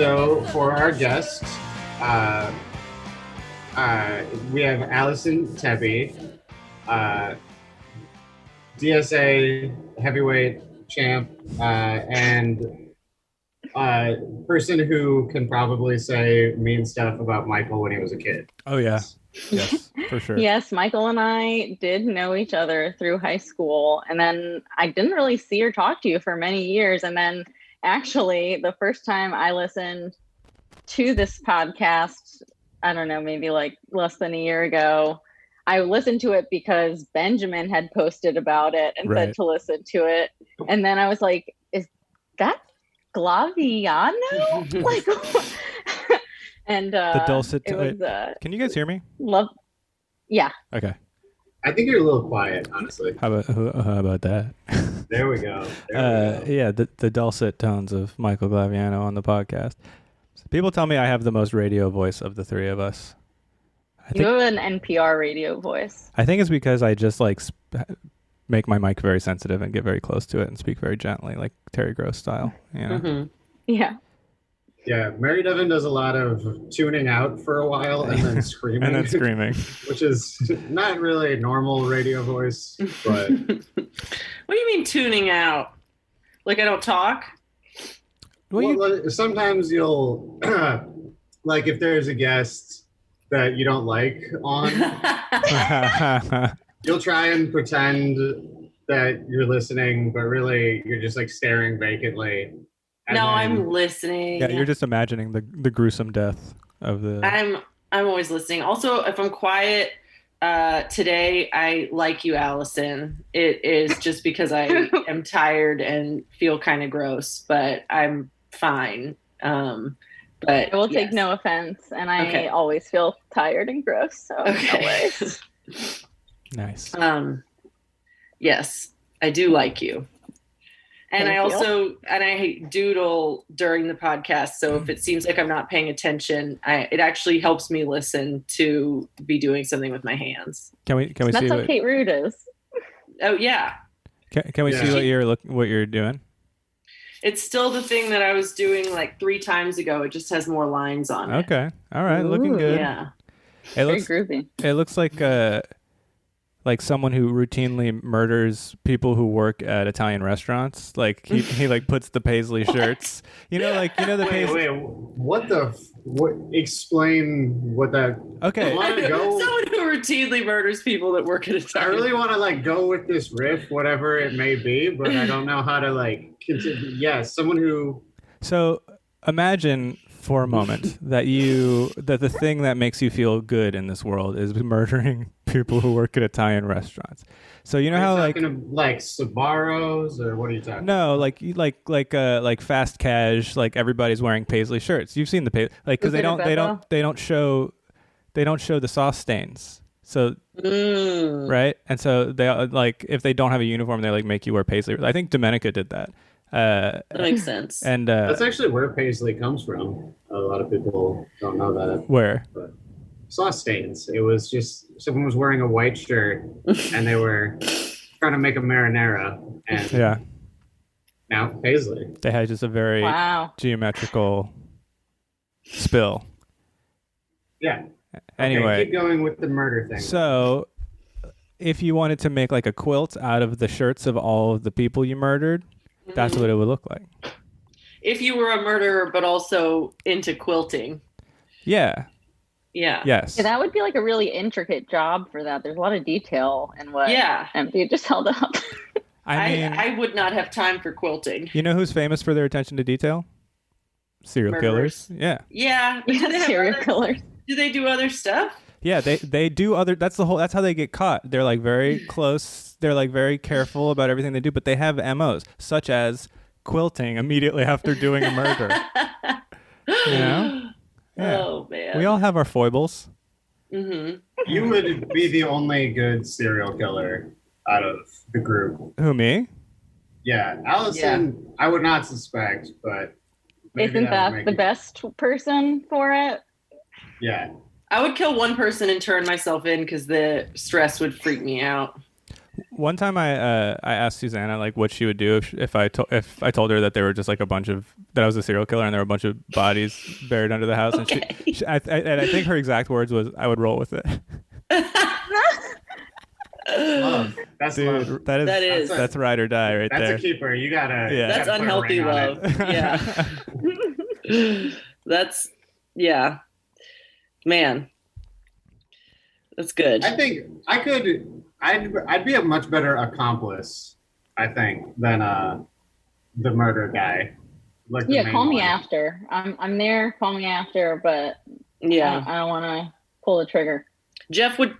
So for our guest, we have Allison Tebbe, DSA heavyweight champ, and person who can probably say mean stuff about Michael when he was a kid. Oh yeah, yes, for sure. Yes, Michael and I did know each other through high school, and then I didn't really see or talk to you for many years. And then actually, the first time I listened to this podcast, I don't know, maybe like less than a year ago, I listened to it because Benjamin had posted about it and said to listen to it. And then I was like, is that Glaviano? Like, and the dulcet. Can you guys hear me? Yeah. Okay. I think you're a little quiet, honestly. How about that? There we go. Yeah, the dulcet tones of Michael Glaviano on the podcast. So people tell me I have the most radio voice of the three of us. You have an NPR radio voice. I think it's because I just like make my mic very sensitive and get very close to it and speak very gently, like Terry Gross style. You know? Mm-hmm. Yeah. Yeah, Mary Devon does a lot of tuning out for a while and then screaming. Which is not really a normal radio voice, but... What do you mean tuning out? Like I don't talk? Sometimes you'll... like if there's a guest that you don't like on, you'll try and pretend that you're listening, but really you're just like staring vacantly. I'm listening. Yeah, you're just imagining the gruesome death of the... I'm always listening. Also, if I'm quiet today, I like you, Allison. It is just because I am tired and feel kind of gross, but I'm fine. But I will take no offense, and I always feel tired and gross, so no worries. Nice. Yes, I do like you. And Thank I doodle during the podcast. So if it seems like I'm not paying attention, it actually helps me listen to be doing something with my hands. Can we That's see what Kate Rude is? Oh yeah. Can we see what you're doing? It's still the thing that I was doing like 3 times ago. It just has more lines on it. Okay. All right. Looking good. Yeah. Very groovy. It looks like someone who routinely murders people who work at Italian restaurants. Like he like puts the paisley shirts. The paisley. Wait, what? Explain what that. Okay. Someone who routinely murders people that work at Italian. I really want to like go with this riff, whatever it may be, but I don't know how to like continue. Yeah, someone who. So imagine for a moment that the thing that makes you feel good in this world is murdering people who work at Italian restaurants. So you know how like Sbarros, or what are you talking? No, like fast cash, like everybody's wearing paisley shirts. You've seen the paisley, like because they don't show the sauce stains. So right, and so they like if they don't have a uniform, they like make you wear paisley. I think Domenica did that. That makes sense. And that's actually where paisley comes from. A lot of people don't know that. Where? But sauce stains. It was just someone was wearing a white shirt and they were trying to make a marinara. And now paisley. They had just a very geometrical spill. Yeah. Anyway, keep going with the murder thing. So, if you wanted to make like a quilt out of the shirts of all of the people you murdered, that's what it would look like. If you were a murderer, but also into quilting. Yeah. Yeah. Yes. Yeah, that would be like a really intricate job for that. There's a lot of detail in what Empty just held up. I would not have time for quilting. You know who's famous for their attention to detail? Serial killers. Yeah. Yeah. Serial killers. Do they do other stuff? Yeah, they do other. That's how they get caught. They're like very close. They're like very careful about everything they do, but they have MOs such as quilting immediately after doing a murder. Yeah. Oh man. We all have our foibles. Mm-hmm. You would be the only good serial killer out of the group. Who, me? Yeah, Allison. I would not suspect, but isn't that the best person for it? Yeah. I would kill one person and turn myself in because the stress would freak me out. One time I asked Susanna like what she would do if I told her that there were just like that I was a serial killer and there were a bunch of bodies buried under the house, Okay. and I think her exact words was, "I would roll with it." Love. That's Dude, love. that's ride or die right That's there. a keeper. You gotta. Yeah. You That's gotta put a unhealthy ring on love. it. Yeah. Man. That's good. I think I'd be a much better accomplice, I think, than the murder guy. Like the main call me one. after. I'm there. Call me after, but Yeah. I don't want to pull the trigger. Jeff would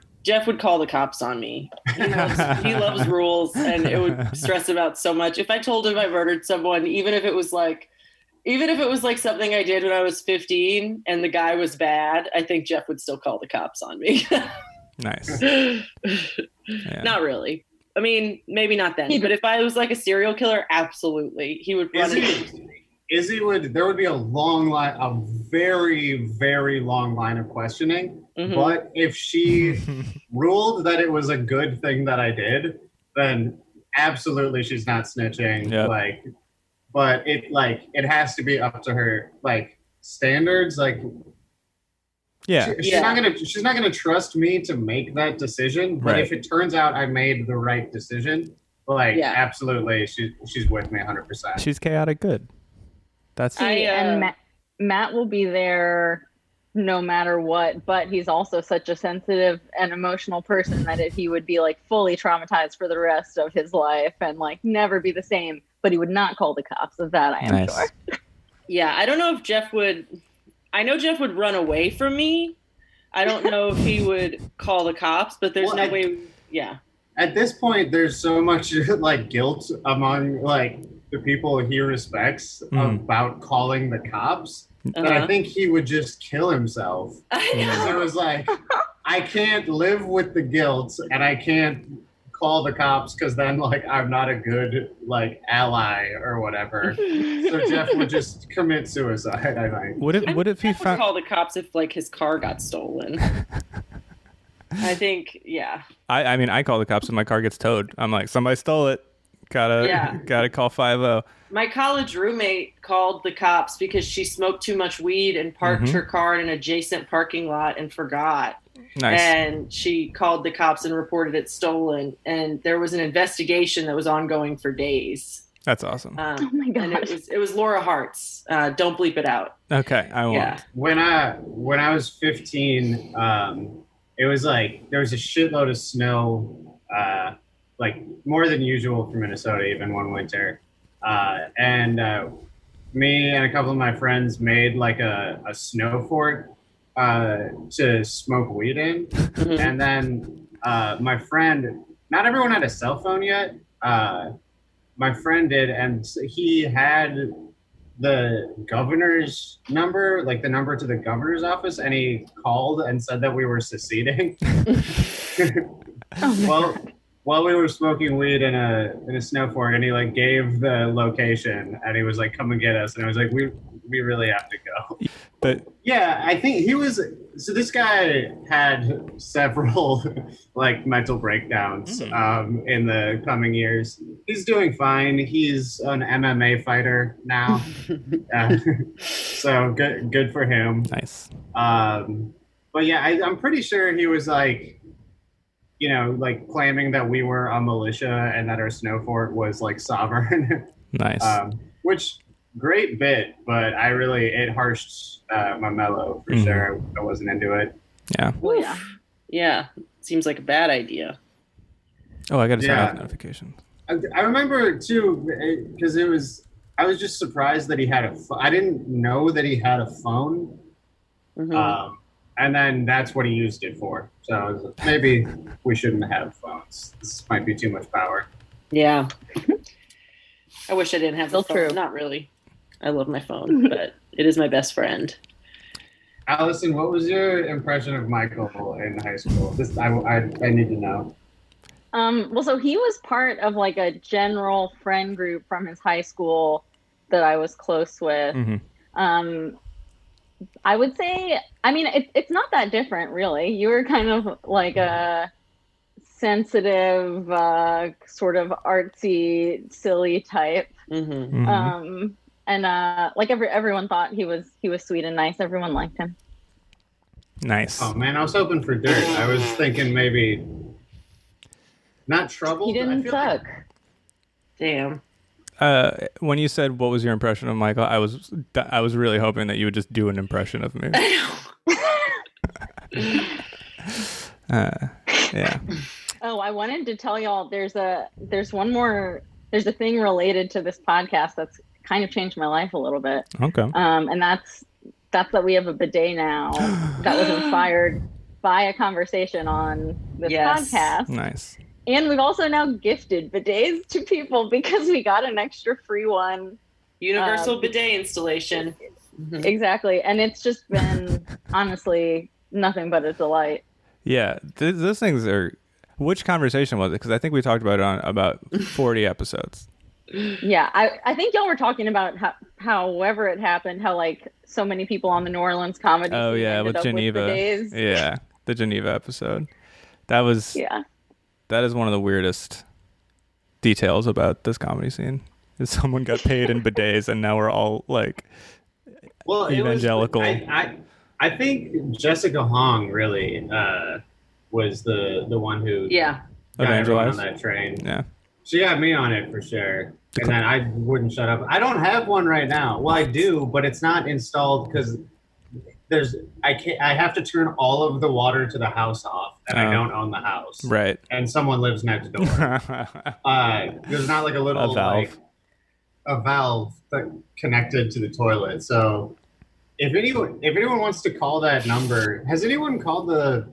call the cops on me. He loves rules, and it would stress him out so much. If I told him I murdered someone, even if it was like something I did when I was 15 and the guy was bad, I think Jeff would still call the cops on me. Nice. Yeah. Not really. I mean, maybe not then. But if I was like a serial killer, absolutely. He would run there would be a long line, a very, very long line of questioning. Mm-hmm. But if she ruled that it was a good thing that I did, then absolutely she's not snitching. Yep. But it has to be up to her standards. Yeah. She's not gonna trust me to make that decision. But if it turns out I made the right decision, absolutely she's with me 100%. She's chaotic good. And Matt will be there no matter what, but he's also such a sensitive and emotional person that he would be fully traumatized for the rest of his life and never be the same, but he would not call the cops. Of that I am sure. Yeah, I don't know if Jeff would. I know Jeff would run away from me. I don't know if he would call the cops, but there's no way. Yeah. At this point, there's so much guilt among the people he respects about calling the cops that I think he would just kill himself. It was I can't live with the guilt and I can't call the cops because then I'm not a good ally or whatever. So Jeff would just commit suicide, I think. What if he found call the cops if his car got stolen? I think, yeah. I mean, I call the cops if my car gets towed. I'm like, somebody stole it. Gotta call 50. My college roommate called the cops because she smoked too much weed and parked her car in an adjacent parking lot and forgot. Nice. And she called the cops and reported it stolen. And there was an investigation that was ongoing for days. That's awesome. Oh my god! And it was Laura Hart's. Don't bleep it out. Okay, I won't. Yeah. When I was 15, it was there was a shitload of snow, more than usual for Minnesota, even one winter. And me and a couple of my friends made a snow fort to smoke weed in. And then my friend, not everyone had a cell phone yet. My friend did, and he had the governor's number, the number to the governor's office, and he called and said that we were seceding. While we were smoking weed in a snow fort, and he gave the location, and he was come and get us, and I was like, we really have to go. But yeah, I think he was. So this guy had several mental breakdowns in the coming years. He's doing fine. He's an MMA fighter now, so good for him. Nice. But yeah, I'm pretty sure he was claiming that we were a militia and that our snow fort was sovereign. Nice. Which great bit, but it harshed my mellow for sure. I wasn't into it. Yeah. Well, yeah. Yeah. Seems like a bad idea. Oh, I got to turn off notifications. I remember too, because I was just surprised that he had I didn't know that he had a phone. And then that's what he used it for. So I was maybe we shouldn't have phones. This might be too much power. Yeah. I wish I didn't have the Still phone. true. Not really. I love my phone, but it is my best friend. Allison, what was your impression of Michael in high school? I need to know. Well, so he was part of a general friend group from his high school that I was close with. I would say, I mean, it's not that different, really. You were kind of a sensitive, sort of artsy, silly type. And like everyone thought he was sweet and nice. Everyone liked him. Nice. Oh man, I was hoping for dirt. I was thinking maybe not trouble. He didn't suck. Damn. When you said what was your impression of Michael, I was really hoping that you would just do an impression of me. Yeah. Oh, I wanted to tell y'all there's a thing related to this podcast that's kind of changed my life a little bit. Okay. And that's that we have a bidet now that was inspired by a conversation on this podcast. Nice. And we've also now gifted bidets to people because we got an extra free one. Universal bidet installation. Exactly. And it's just been, honestly, nothing but a delight. Yeah. Those things are... Which conversation was it? Because I think we talked about it on about 40 episodes. Yeah. I think y'all were talking about however it happened, how like so many people on the New Orleans comedy scene ended with Geneva. With bidets. Yeah. The Geneva episode. That was... Yeah. That is one of the weirdest details about this comedy scene. Is someone got paid in bidets and now we're all like evangelical. I think Jessica Hong really was the one who got everyone on that train. Yeah, she got me on it for sure. And then I wouldn't shut up. I don't have one right now. Well, I do, but it's not installed because I have to turn all of the water to the house off, and I don't own the house. Right. And someone lives next door. There's not like a little valve connected to the toilet. So if anyone wants to call that number, has anyone called in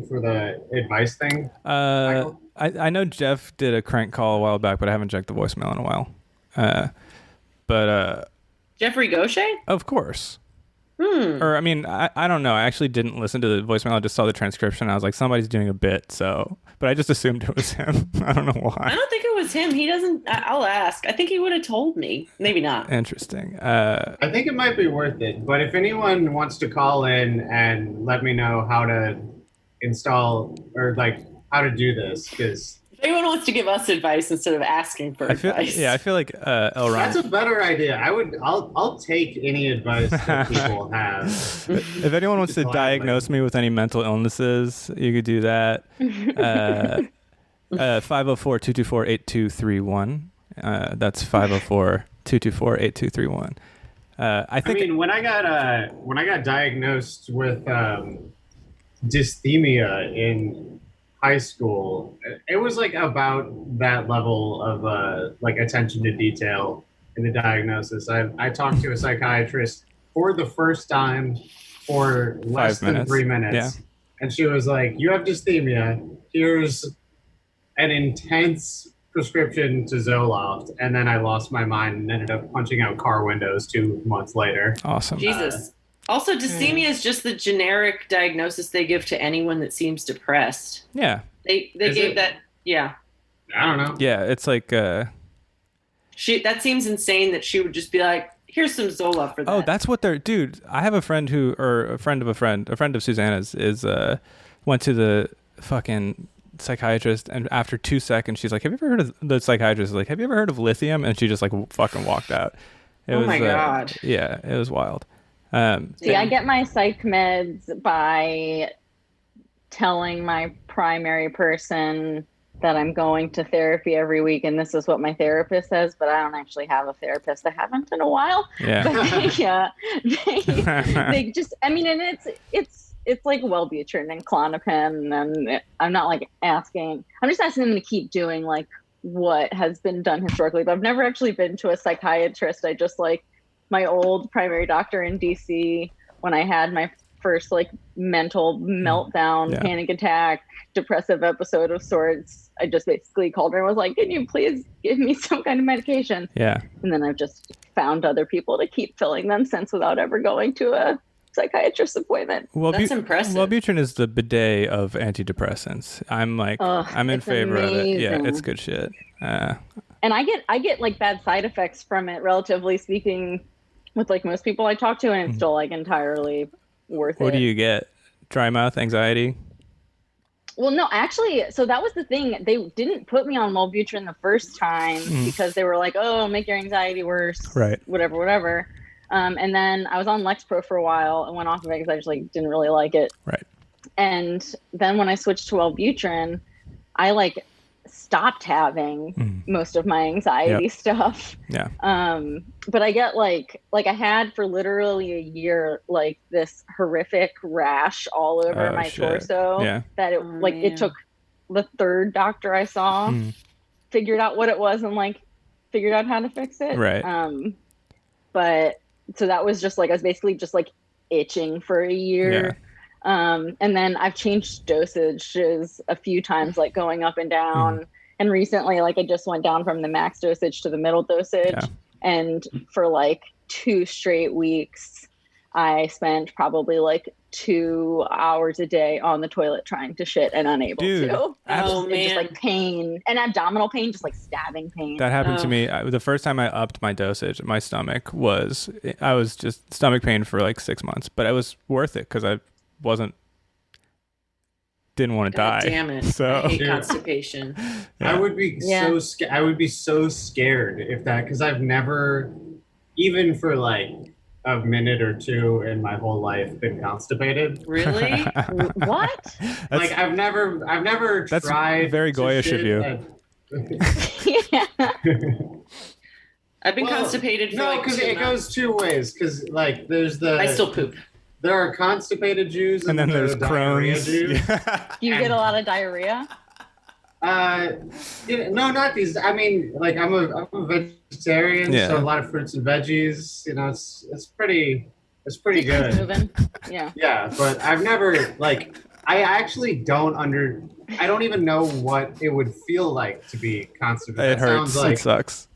for the advice thing? I know Jeff did a crank call a while back, but I haven't checked the voicemail in a while. Jeffrey Gaucher? Of course. Or, I mean, I don't know. I actually didn't listen to the voicemail. I just saw the transcription. I was like, somebody's doing a bit, so... But I just assumed it was him. I don't know why. I don't think it was him. He doesn't... I'll ask. I think he would have told me. Maybe not. Interesting. I think it might be worth it. But if anyone wants to call in and let me know how to install... Or, like, how to do this, because... If anyone wants to give us advice instead of asking for advice. Yeah, I feel like Elron. That's a better idea. I'll take any advice that people have. If anyone wants to diagnose me with any mental illnesses, you could do that. 504-224-8231. That's 504-224-8231. I mean, when I got diagnosed with dysthymia in high school, it was like about that level of like attention to detail in the diagnosis. I talked to a psychiatrist for the first time for less than 3 minutes, and she was like, "You have dysthymia. Here's an intense prescription to Zoloft," and then I lost my mind and ended up punching out car windows 2 months later. Awesome. Jesus. Also, dysthymia is just the generic diagnosis they give to anyone that seems depressed. Yeah. They gave that, yeah. I don't know. Yeah, it's like... that seems insane that she would just be like, here's some Zoloft for that. Oh, that's what they're... Dude, I have a friend a friend of Susanna's went to the fucking psychiatrist, and after 2 seconds, she's like, have you ever heard of... The psychiatrist is like, have you ever heard of lithium? And she just like fucking walked out. My God. Yeah, it was wild. See, I get my psych meds by telling my primary person that I'm going to therapy every week, and this is what my therapist says, but I don't actually have a therapist. I haven't in a while. Yeah. But they just, I mean, and it's like Wellbutrin and Klonopin, and I'm not like asking, I'm just asking them to keep doing like what has been done historically, but I've never actually been to a psychiatrist. I just like my old primary doctor in DC, when I had my first like mental meltdown, panic attack, depressive episode of sorts, I just basically called her and was like, can you please give me some kind of medication? Yeah. And then I've just found other people to keep filling them since without ever going to a psychiatrist appointment. Well, that's impressive. Wellbutrin is the bidet of antidepressants. I'm in favor of it. Yeah, it's good shit. And I get like bad side effects from it, relatively speaking, with like most people I talk to, and it's still like entirely worth it. What do you get? Dry mouth, anxiety? Well, no, actually, so that was the thing. They didn't put me on Wellbutrin the first time because they were like, "Oh, make your anxiety worse," right? Whatever. And then I was on Lexapro for a while and went off of it because I just like didn't really like it. Right. And then when I switched to Wellbutrin, I like stopped having most of my anxiety stuff. Yeah. But I get like I had for literally a year like this horrific rash all over my torso. Yeah. That it took the third doctor I saw figured out what it was and like figured out how to fix it. Right. But so that was just like I was basically just like itching for a year. Yeah. And then I've changed dosages a few times, like going up and down. And recently, like I just went down from the max dosage to the middle dosage. Yeah. And for like 2 straight weeks, I spent probably like 2 hours a day on the toilet trying to shit and unable to. Oh, man. Just like pain and abdominal pain, just like stabbing pain. That happened to me. The first time I upped my dosage, my stomach I was just stomach pain for like 6 months, but it was worth it because I didn't want to die. Damn it. So I hate constipation. I would be I would be so scared if that, because I've never, even for like a minute or two in my whole life, been constipated. Really? What? Like I've never that's tried. Very Goyish of you. I've been constipated for because it goes 2 ways. Because like there's I still poop. There are constipated Jews, and then there's Crohn's. You get a lot of diarrhea? No, not these. I mean, like I'm a vegetarian, so a lot of fruits and veggies. You know, it's pretty good. Moving. Yeah. Yeah, but I've never like. I actually don't I don't even know what it would feel like to be constipated. It hurts. It sucks.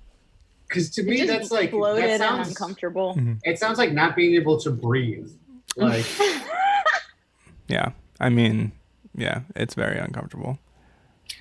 Because to me, that's like bloated and uncomfortable. It sounds like not being able to breathe. Like, yeah. I mean, yeah, it's very uncomfortable.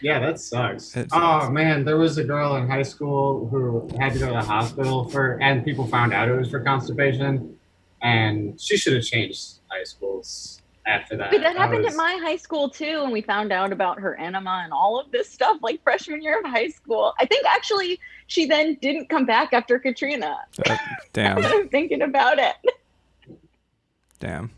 Yeah, that sucks. Oh man, there was a girl in high school who had to go to the hospital and people found out it was for constipation, and she should have changed high schools after that. But that happened at my high school too, and we found out about her enema and all of this stuff like freshman year of high school. I think actually she then didn't come back after Katrina. Damn. I'm thinking about it. Damn.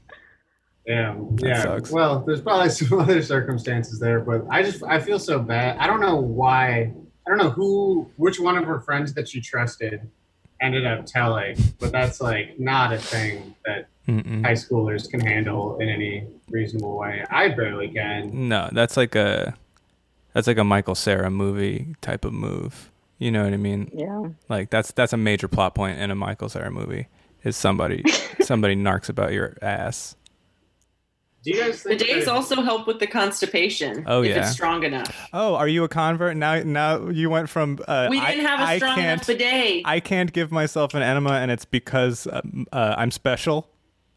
Yeah. Sucks. Well, there's probably some other circumstances there, but I feel so bad. I don't know why. I don't know which one of her friends that she trusted ended up telling, but that's like not a thing that high schoolers can handle in any reasonable way. I barely can. No, that's like a Michael Cera movie type of move. You know what I mean? Yeah. Like that's a major plot point in a Michael Cera movie. Is somebody narcs about your ass. Do you guys think bidets also help with the constipation? If it's strong enough. Oh, are you a convert? Now you went from we didn't have a strong enough bidet. I can't give myself an enema, and it's because I'm special.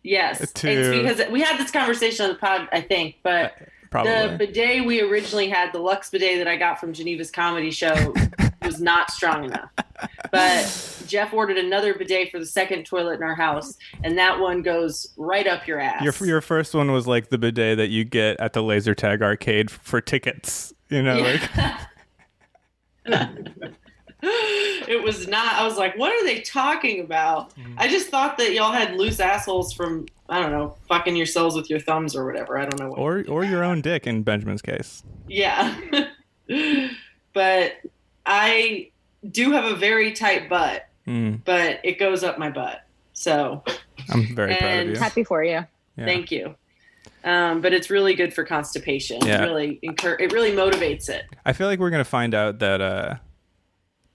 Yes, it's because we had this conversation on the pod, I think, but probably. The bidet we originally had, the Lux bidet that I got from Geneva's comedy show, was not strong enough. But Jeff ordered another bidet for the second toilet in our house, and that one goes right up your ass. Your first one was like the bidet that you get at the laser tag arcade for tickets, you know? Yeah. Like it was not. I was like, what are they talking about? I just thought that y'all had loose assholes from, I don't know, fucking yourselves with your thumbs or whatever. I don't know. Or your own dick in Benjamin's case. Yeah. But I do have a very tight butt, but it goes up my butt. So I'm very proud of you. Happy for you. Yeah. Thank you. But it's really good for constipation. Yeah. It really motivates it. I feel like we're gonna find out that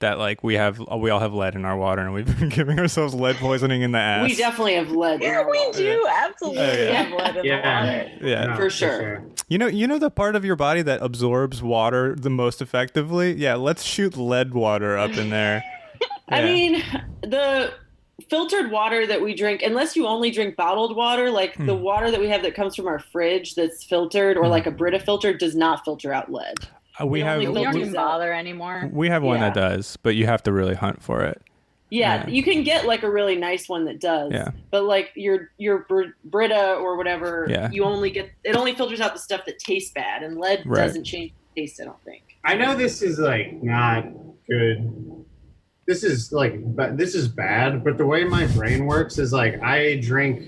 like we all have lead in our water, and we've been giving ourselves lead poisoning in the ass. We definitely have lead in our water. We do absolutely have lead in the water. Yeah, No, for sure. You know the part of your body that absorbs water the most effectively? Yeah, let's shoot lead water up in there. I mean, the filtered water that we drink, unless you only drink bottled water, like the water that we have that comes from our fridge that's filtered, or like a Brita filter, does not filter out lead. We don't even bother anymore. We have one that does, but you have to really hunt for it. Yeah, you can get like a really nice one that does. Yeah. But like your Brita or whatever, it only filters out the stuff that tastes bad, and lead doesn't change the taste, I don't think. I know this is like not good. This is bad, but the way my brain works is like I drink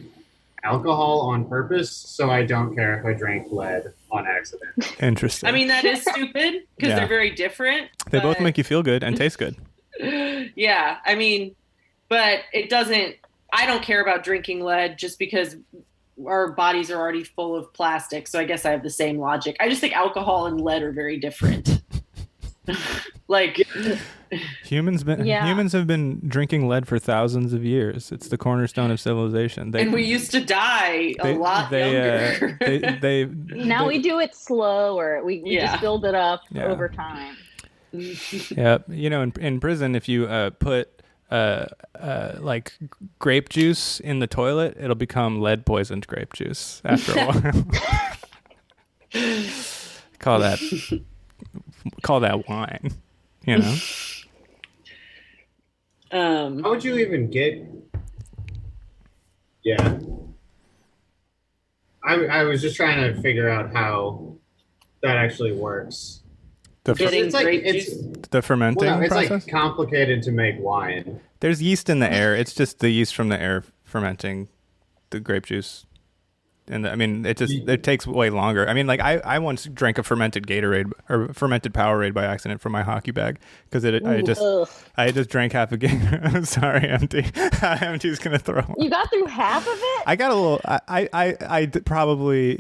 alcohol on purpose, so I don't care if I drank lead on accident. Interesting. I mean, that is stupid because they're very different. They both make you feel good and taste good. Yeah, I mean, but it doesn't. I don't care about drinking lead just because our bodies are already full of plastic. So I guess I have the same logic. I just think alcohol and lead are very different. Like humans have been drinking lead for thousands of years. It's the cornerstone of civilization. And we used to die a lot younger. Now we do it slower. We just build it up over time. Yeah, in prison, if you put like grape juice in the toilet, it'll become lead poisoned grape juice after a while. Call that wine. How would you even get? Yeah, I was just trying to figure out how that actually works. The fermenting process? It's like complicated to make wine. There's yeast in the air. It's just the yeast from the air fermenting the grape juice. And I mean, it takes way longer. I mean, like I once drank a fermented Gatorade or fermented Powerade by accident from my hockey bag because I just drank half a Gatorade. I'm sorry, MT. MT's gonna throw up. You got through half of it? I got a little. I probably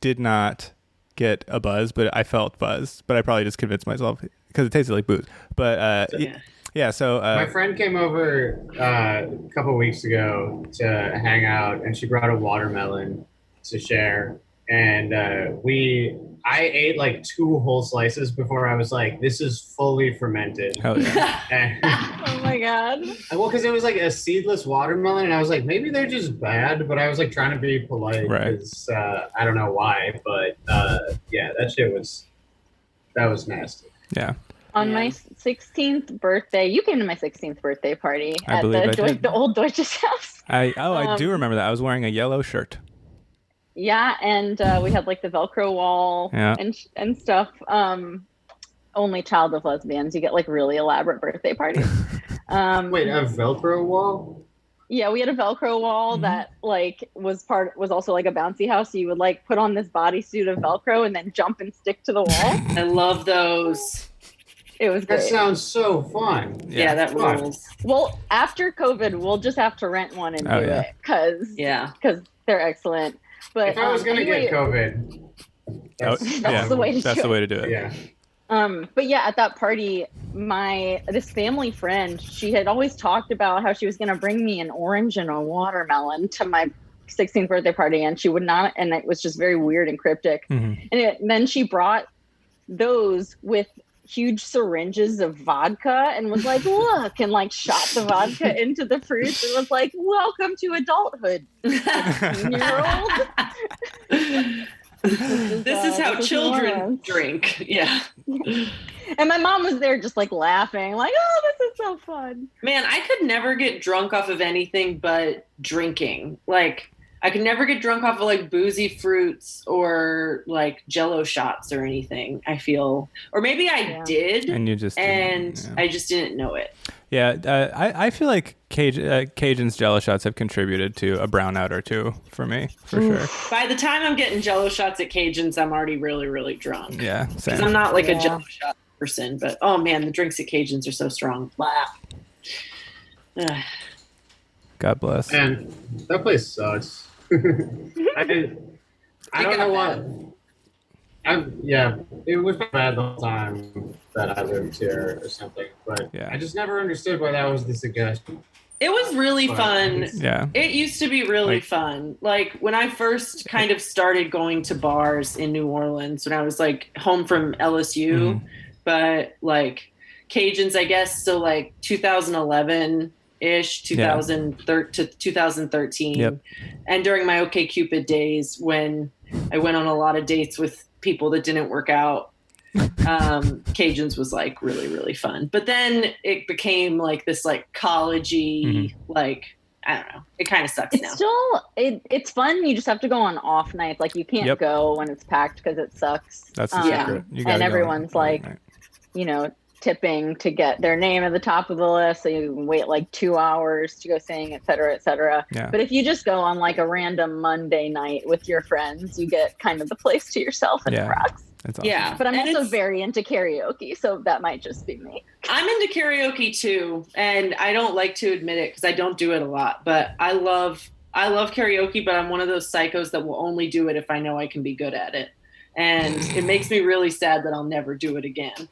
did not get a buzz, but I felt buzzed. But I probably just convinced myself because it tasted like booze. But yeah, so my friend came over a couple weeks ago to hang out, and she brought a watermelon to share. And I ate like 2 whole slices before I was like, "This is fully fermented." Oh yeah! Oh my god! Well, because it was like a seedless watermelon, and I was like, maybe they're just bad. But I was like trying to be polite because I don't know why, but yeah, that was nasty. Yeah. On my 16th birthday, you came to my 16th birthday party at the old Deutsches house. I do remember that. I was wearing a yellow shirt. Yeah, and we had like the Velcro wall and stuff. Only child of lesbians, you get like really elaborate birthday parties. Wait, a Velcro wall? Yeah, we had a Velcro wall that like was also like a bouncy house. So you would like put on this bodysuit of Velcro and then jump and stick to the wall. I love those. It was great. That sounds so fun. Yeah, that rules. Well, after COVID, we'll just have to rent one and do it because they're excellent. But if I was going to get COVID, that's the way to do it. Yeah. But yeah, at that party, this family friend, she had always talked about how she was going to bring me an orange and a watermelon to my 16th birthday party, and she would not, and it was just very weird and cryptic. Mm-hmm. And then she brought those with huge syringes of vodka and was like, look, and like shot the vodka into the fruits and was like, welcome to adulthood, 16-year-old. This is how children drink. Yeah. And my mom was there just like laughing, like, oh, this is so fun. Man, I could never get drunk off of anything but drinking. Like, I could never get drunk off of like boozy fruits or like Jello shots or anything, I feel. Or maybe I did. And you just I just didn't know it. Yeah, I feel like Cajun's Jello shots have contributed to a brownout or two for me, for sure. By the time I'm getting Jello shots at Cajun's, I'm already really, really drunk. Yeah, same. Because I'm not like a Jello shot person, but oh man, the drinks at Cajun's are so strong. God bless. And that place sucks. I don't know what. It was bad the whole time that I lived here or something, but I just never understood why that was the suggestion. It was really fun. Yeah. It used to be really fun. Like when I first kind of started going to bars in New Orleans when I was like home from LSU, but like Cajun's, I guess, so like 2011 ish, 2013. Yep. And during my OkCupid days when I went on a lot of dates with people that didn't work out. Cajuns was like really, really fun. But then it became like this like college-y, like, I don't know. It kind of sucks it's now. It's fun. You just have to go on off nights. Like you can't go when it's packed because it sucks. That's the secret. And everyone's like, tipping to get their name at the top of the list, so you can wait like 2 hours to go sing, et cetera, et cetera. Yeah. But if you just go on like a random Monday night with your friends, you get kind of the place to yourself, and it rocks. That's awesome. Yeah, but I'm also very into karaoke, so that might just be me. I'm into karaoke too, and I don't like to admit it because I don't do it a lot. But I love karaoke, but I'm one of those psychos that will only do it if I know I can be good at it, and it makes me really sad that I'll never do it again.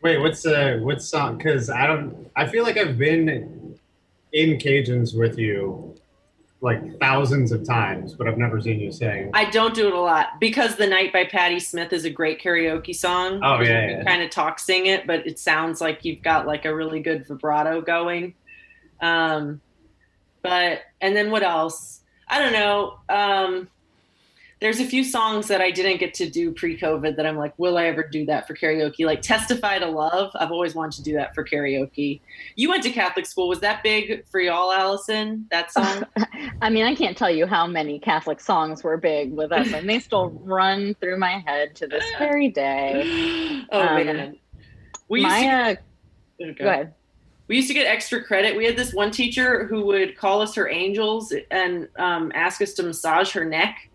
Wait, what song? Because I feel like I've been in Cajuns with you like thousands of times, but I've never seen you sing. I don't do it a lot because "The Night" by Patti Smith is a great karaoke song. Oh yeah, you kind of sing it, but it sounds like you've got like a really good vibrato going. And then what else? I don't know. There's a few songs that I didn't get to do pre-COVID that I'm like, will I ever do that for karaoke? Like "Testify to Love." I've always wanted to do that for karaoke. You went to Catholic school. Was that big for y'all, Allison, that song? I mean, I can't tell you how many Catholic songs were big with us, and they still run through my head to this very day. Oh, man. Go ahead. We used to get extra credit. We had this one teacher who would call us her angels and ask us to massage her neck.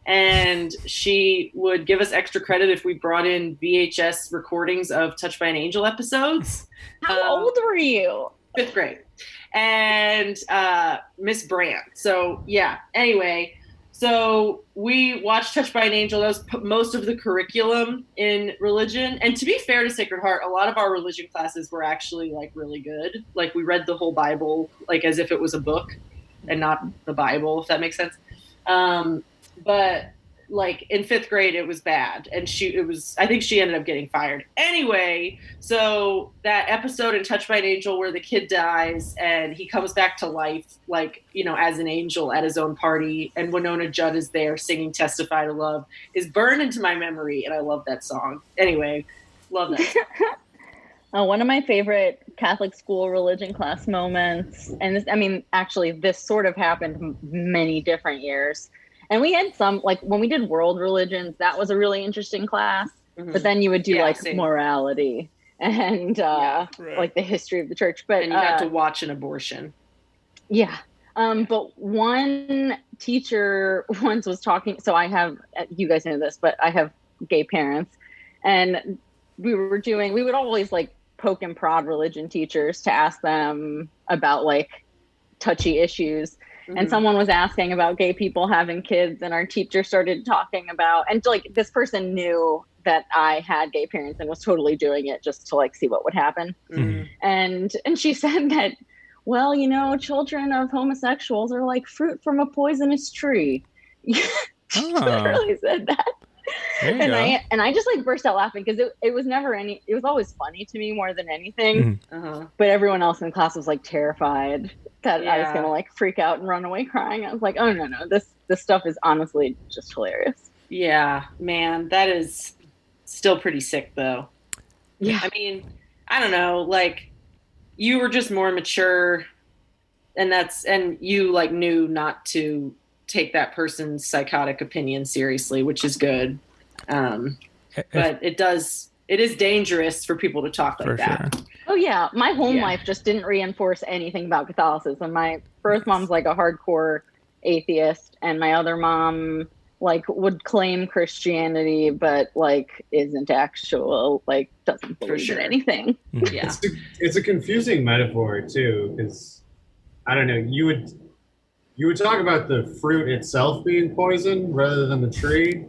And she would give us extra credit if we brought in VHS recordings of Touched by an Angel episodes. How old were you? 5th grade. And Miss Brandt. So, yeah. Anyway, so we watched Touched by an Angel. That was most of the curriculum in religion. And to be fair to Sacred Heart, a lot of our religion classes were actually, like, really good. Like, we read the whole Bible, like, as if it was a book and not the Bible, if that makes sense. But like in 5th grade, it was bad. And I think she ended up getting fired. Anyway, so that episode in Touched by an Angel where the kid dies and he comes back to life, like, as an angel at his own party, and Winona Judd is there singing "Testify to Love," is burned into my memory. And I love that song. Anyway, love that. One of my favorite Catholic school religion class moments, and this sort of happened many different years. And we had some, like when we did world religions, that was a really interesting class. Mm-hmm. But then you would do morality and like the history of the church. But and you had to watch an abortion. Yeah. But one teacher once was talking. So I have, you guys know this, but I have gay parents. And we would always like poke and prod religion teachers to ask them about like touchy issues. And someone was asking about gay people having kids, and our teacher started talking about, and like this person knew that I had gay parents and was totally doing it just to like see what would happen. Mm-hmm. And she said that, well, children of homosexuals are like fruit from a poisonous tree. She literally said that. And I just like burst out laughing because it was never it was always funny to me more than anything. Mm-hmm. But everyone else in the class was like terrified that I was going to like freak out and run away crying. I was like, oh no, this stuff is honestly just hilarious. Yeah, man, that is still pretty sick though. Yeah. I mean, I don't know, like you were just more mature and you like knew not to take that person's psychotic opinion seriously, which is good. But it is dangerous for people to talk like that. Sure. Oh yeah. My home life just didn't reinforce anything about Catholicism. My birth mom's like a hardcore atheist, and my other mom like would claim Christianity, but like isn't actual, like doesn't believe in anything. Mm-hmm. Yeah. It's a confusing metaphor too, because I don't know, you would talk about the fruit itself being poison rather than the tree.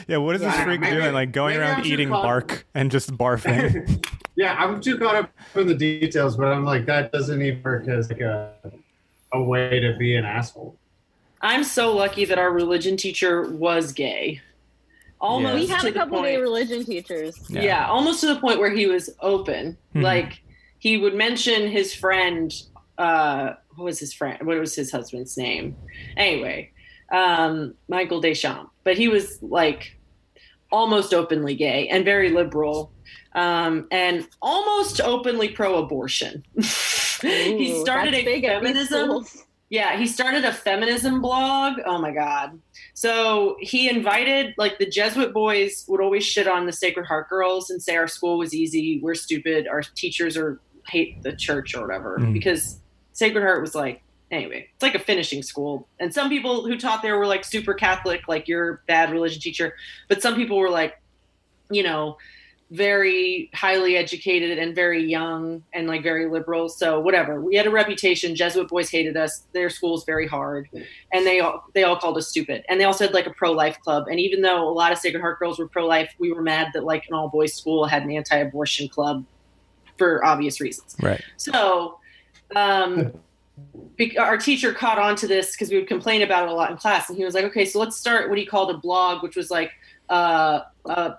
Yeah, what is this freak doing? Like going around eating bark and just barfing. Yeah, I'm too caught up in the details, but I'm like, that doesn't even work as like a way to be an asshole. I'm so lucky that our religion teacher was gay. Almost we had to a couple of gay religion teachers. Yeah, almost to the point where he was open. Mm-hmm. Like he would mention his friend. What was his friend? What was his husband's name? Anyway, Michael Deschamps. But he was like almost openly gay and very liberal, and almost openly pro-abortion. He started a feminism. Yeah, he started a feminism blog. Oh my God. So he invited, like, the Jesuit boys would always shit on the Sacred Heart girls and say our school was easy, we're stupid, our teachers hate the church or whatever, because Sacred Heart was like, anyway, it's like a finishing school. And some people who taught there were like super Catholic, like you're a bad religion teacher. But some people were like, very highly educated and very young and like very liberal. So whatever, we had a reputation. Jesuit boys hated us. Their school's very hard. And they all called us stupid. And they also had like a pro-life club. And even though a lot of Sacred Heart girls were pro-life, we were mad that like an all boys school had an anti-abortion club for obvious reasons. Right. So, our teacher caught on to this because we would complain about it a lot in class. And he was like, okay, so let's start what he called a blog, which was like,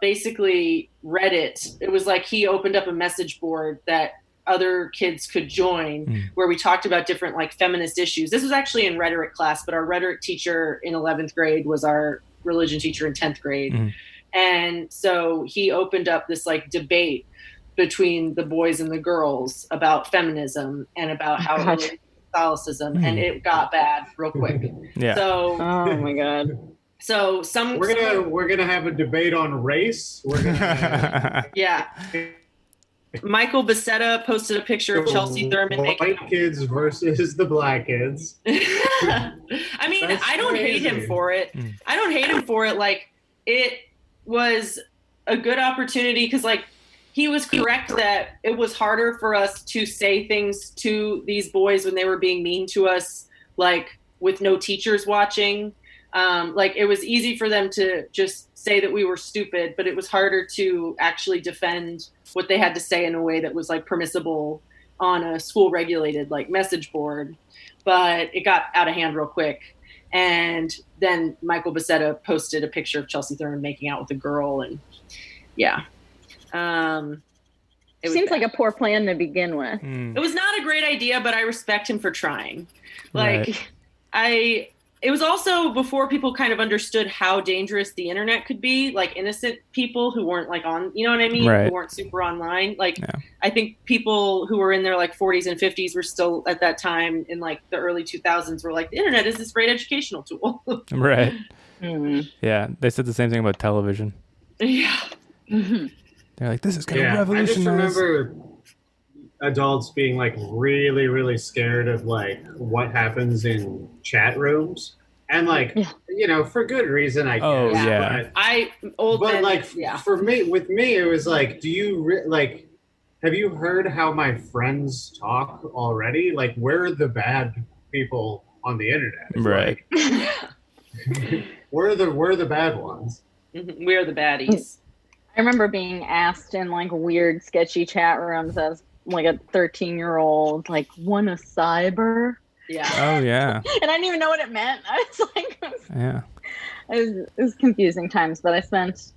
basically Reddit. It was like he opened up a message board that other kids could join where we talked about different like feminist issues. This was actually in rhetoric class, but our rhetoric teacher in 11th grade was our religion teacher in 10th grade. And so he opened up this like debate between the boys and the girls about feminism and about how Catholicism, and it got bad real quick. Yeah. So, oh my God. So we're gonna have a debate on race. We're gonna yeah. Michael Becerra posted a picture of Chelsea Thurman white kids versus the black kids. I mean, I don't hate him for it. I don't hate him for it. Like, it was a good opportunity because, like, he was correct that it was harder for us to say things to these boys when they were being mean to us, like with no teachers watching. Like, it was easy for them to just say that we were stupid, but it was harder to actually defend what they had to say in a way that was like permissible on a school regulated like message board. But it got out of hand real quick. And then Michael Becerra posted a picture of Chelsea Thurman making out with a girl. And yeah. It seems like a poor plan to begin with. It was not a great idea, but I respect him for trying. Like, right. It was also before people kind of understood how dangerous the internet could be, like innocent people who weren't like on, you know what I mean? Right. Who weren't super online. Like, yeah. I think people who were in their like 40s and 50s were still at that time in like the early 2000s were like, the internet is this great educational tool. Right. Yeah. They said the same thing about television. Yeah. They're like, this is going to revolutionize. I just remember adults being like really, really scared of like what happens in chat rooms, and like you know, for good reason, I guess. Oh yeah. For me, it was like, do you like? Have you heard how my friends talk already? Like, we're the bad people on the internet, right? Like, we're the bad ones. We're the baddies. I remember being asked in like weird, sketchy chat rooms as like a 13-year-old, like, want a cyber? Yeah. Oh yeah. And I didn't even know what it meant. I was like, yeah. It was confusing times, but I spent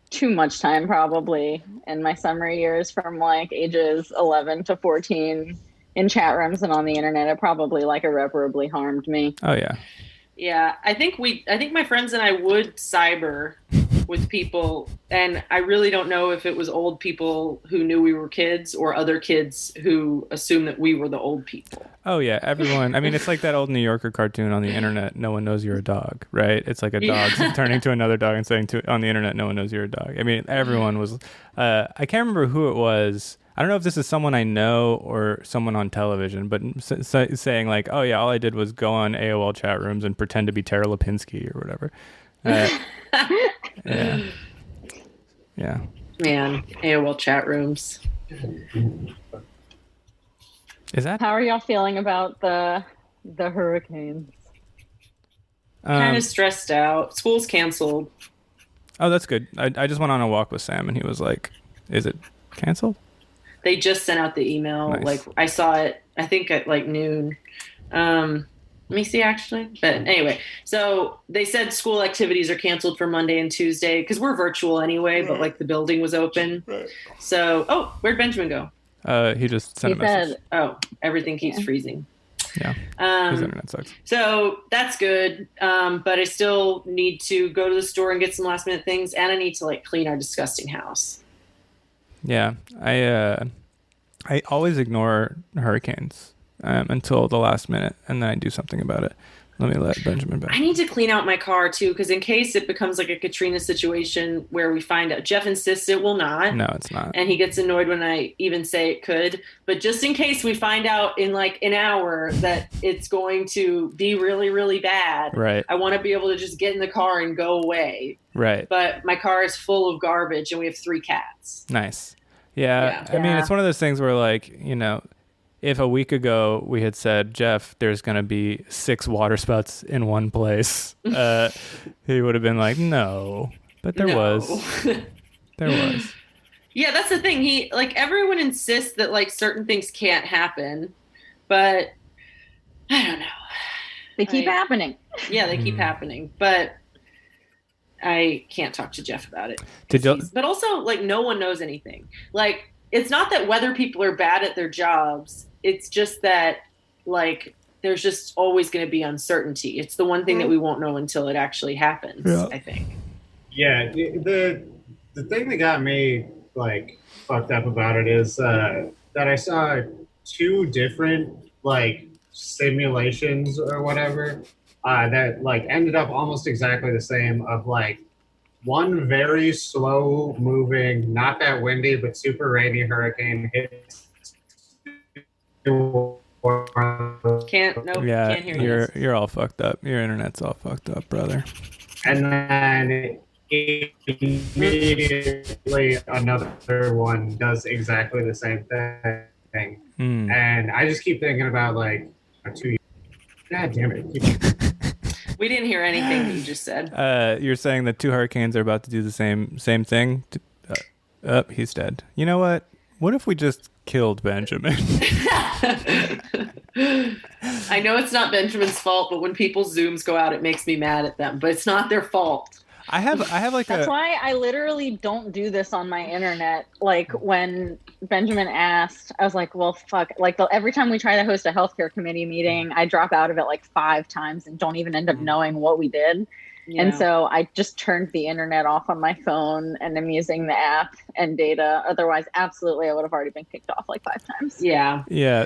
too much time probably in my summer years from like ages 11 to 14 in chat rooms and on the internet. It probably like irreparably harmed me. Oh yeah. Yeah, I think my friends and I would cyber with people, and I really don't know if it was old people who knew we were kids or other kids who assumed that we were the old people. Oh yeah, everyone. I mean, it's like that old New Yorker cartoon on the internet. No one knows you're a dog, right? It's like a dog turning to another dog and saying on the internet, no one knows you're a dog. I mean, everyone was. I can't remember who it was. I don't know if this is someone I know or someone on television, but saying like, oh yeah, all I did was go on AOL chat rooms and pretend to be Tara Lipinski or whatever. Yeah. Yeah. Man, AOL chat rooms. Is that? How are y'all feeling about the hurricanes? Kind of stressed out. School's canceled. Oh, that's good. I just went on a walk with Sam and he was like, is it canceled? They just sent out the email. Nice. Like, I saw it, I think at like noon. Let me see actually. But anyway, so they said school activities are canceled for Monday and Tuesday because we're virtual anyway, but like the building was open. Right. So, where'd Benjamin go? He just sent a message. Oh, everything keeps freezing. Yeah, his internet sucks. So that's good. But I still need to go to the store and get some last minute things, and I need to like clean our disgusting house. Yeah, I always ignore hurricanes until the last minute, and then I do something about it. Let me let Benjamin back. I need to clean out my car too, because in case it becomes like a Katrina situation where we find out, Jeff insists it will not. No, it's not. And he gets annoyed when I even say it could. But just in case we find out in like an hour that it's going to be really, really bad, right? I want to be able to just get in the car and go away. Right. But my car is full of garbage, and we have 3 cats. Nice. Yeah. I mean, it's one of those things where, like, you know, if a week ago we had said, Jeff, there's going to be 6 water spouts in one place, he would have been like, no. But there was. There was. Yeah, that's the thing. He, like, everyone insists that, like, certain things can't happen. But I don't know. They keep happening. Yeah, they keep happening. But I can't talk to Jeff about it. But also, like, no one knows anything. Like, it's not that whether people are bad at their jobs. It's just that, like, there's just always going to be uncertainty. It's the one thing that we won't know until it actually happens, I think. Yeah, the thing that got me, like, fucked up about it is that I saw 2 different, like, simulations or whatever that, like, ended up almost exactly the same of, like, one very slow moving, not that windy, but super rainy hurricane hits. Can't hear you. You're all fucked up. Your internet's all fucked up, brother. And then immediately another one does exactly the same thing. And I just keep thinking about, like, 2 years. God damn it. We didn't hear anything that you just said. You're saying that 2 hurricanes are about to do the same thing? He's dead. You know what? What if we just killed Benjamin? I know it's not Benjamin's fault, but when people's Zooms go out, it makes me mad at them. But it's not their fault. I have like That's why I literally don't do this on my internet. Like, when Benjamin asked, I was like, well, fuck. Like, every time we try to host a healthcare committee meeting, I drop out of it like 5 times and don't even end up knowing what we did. Yeah. And so I just turned the internet off on my phone and I'm using the app and data. Otherwise, absolutely, I would have already been kicked off like 5 times. Yeah. Yeah.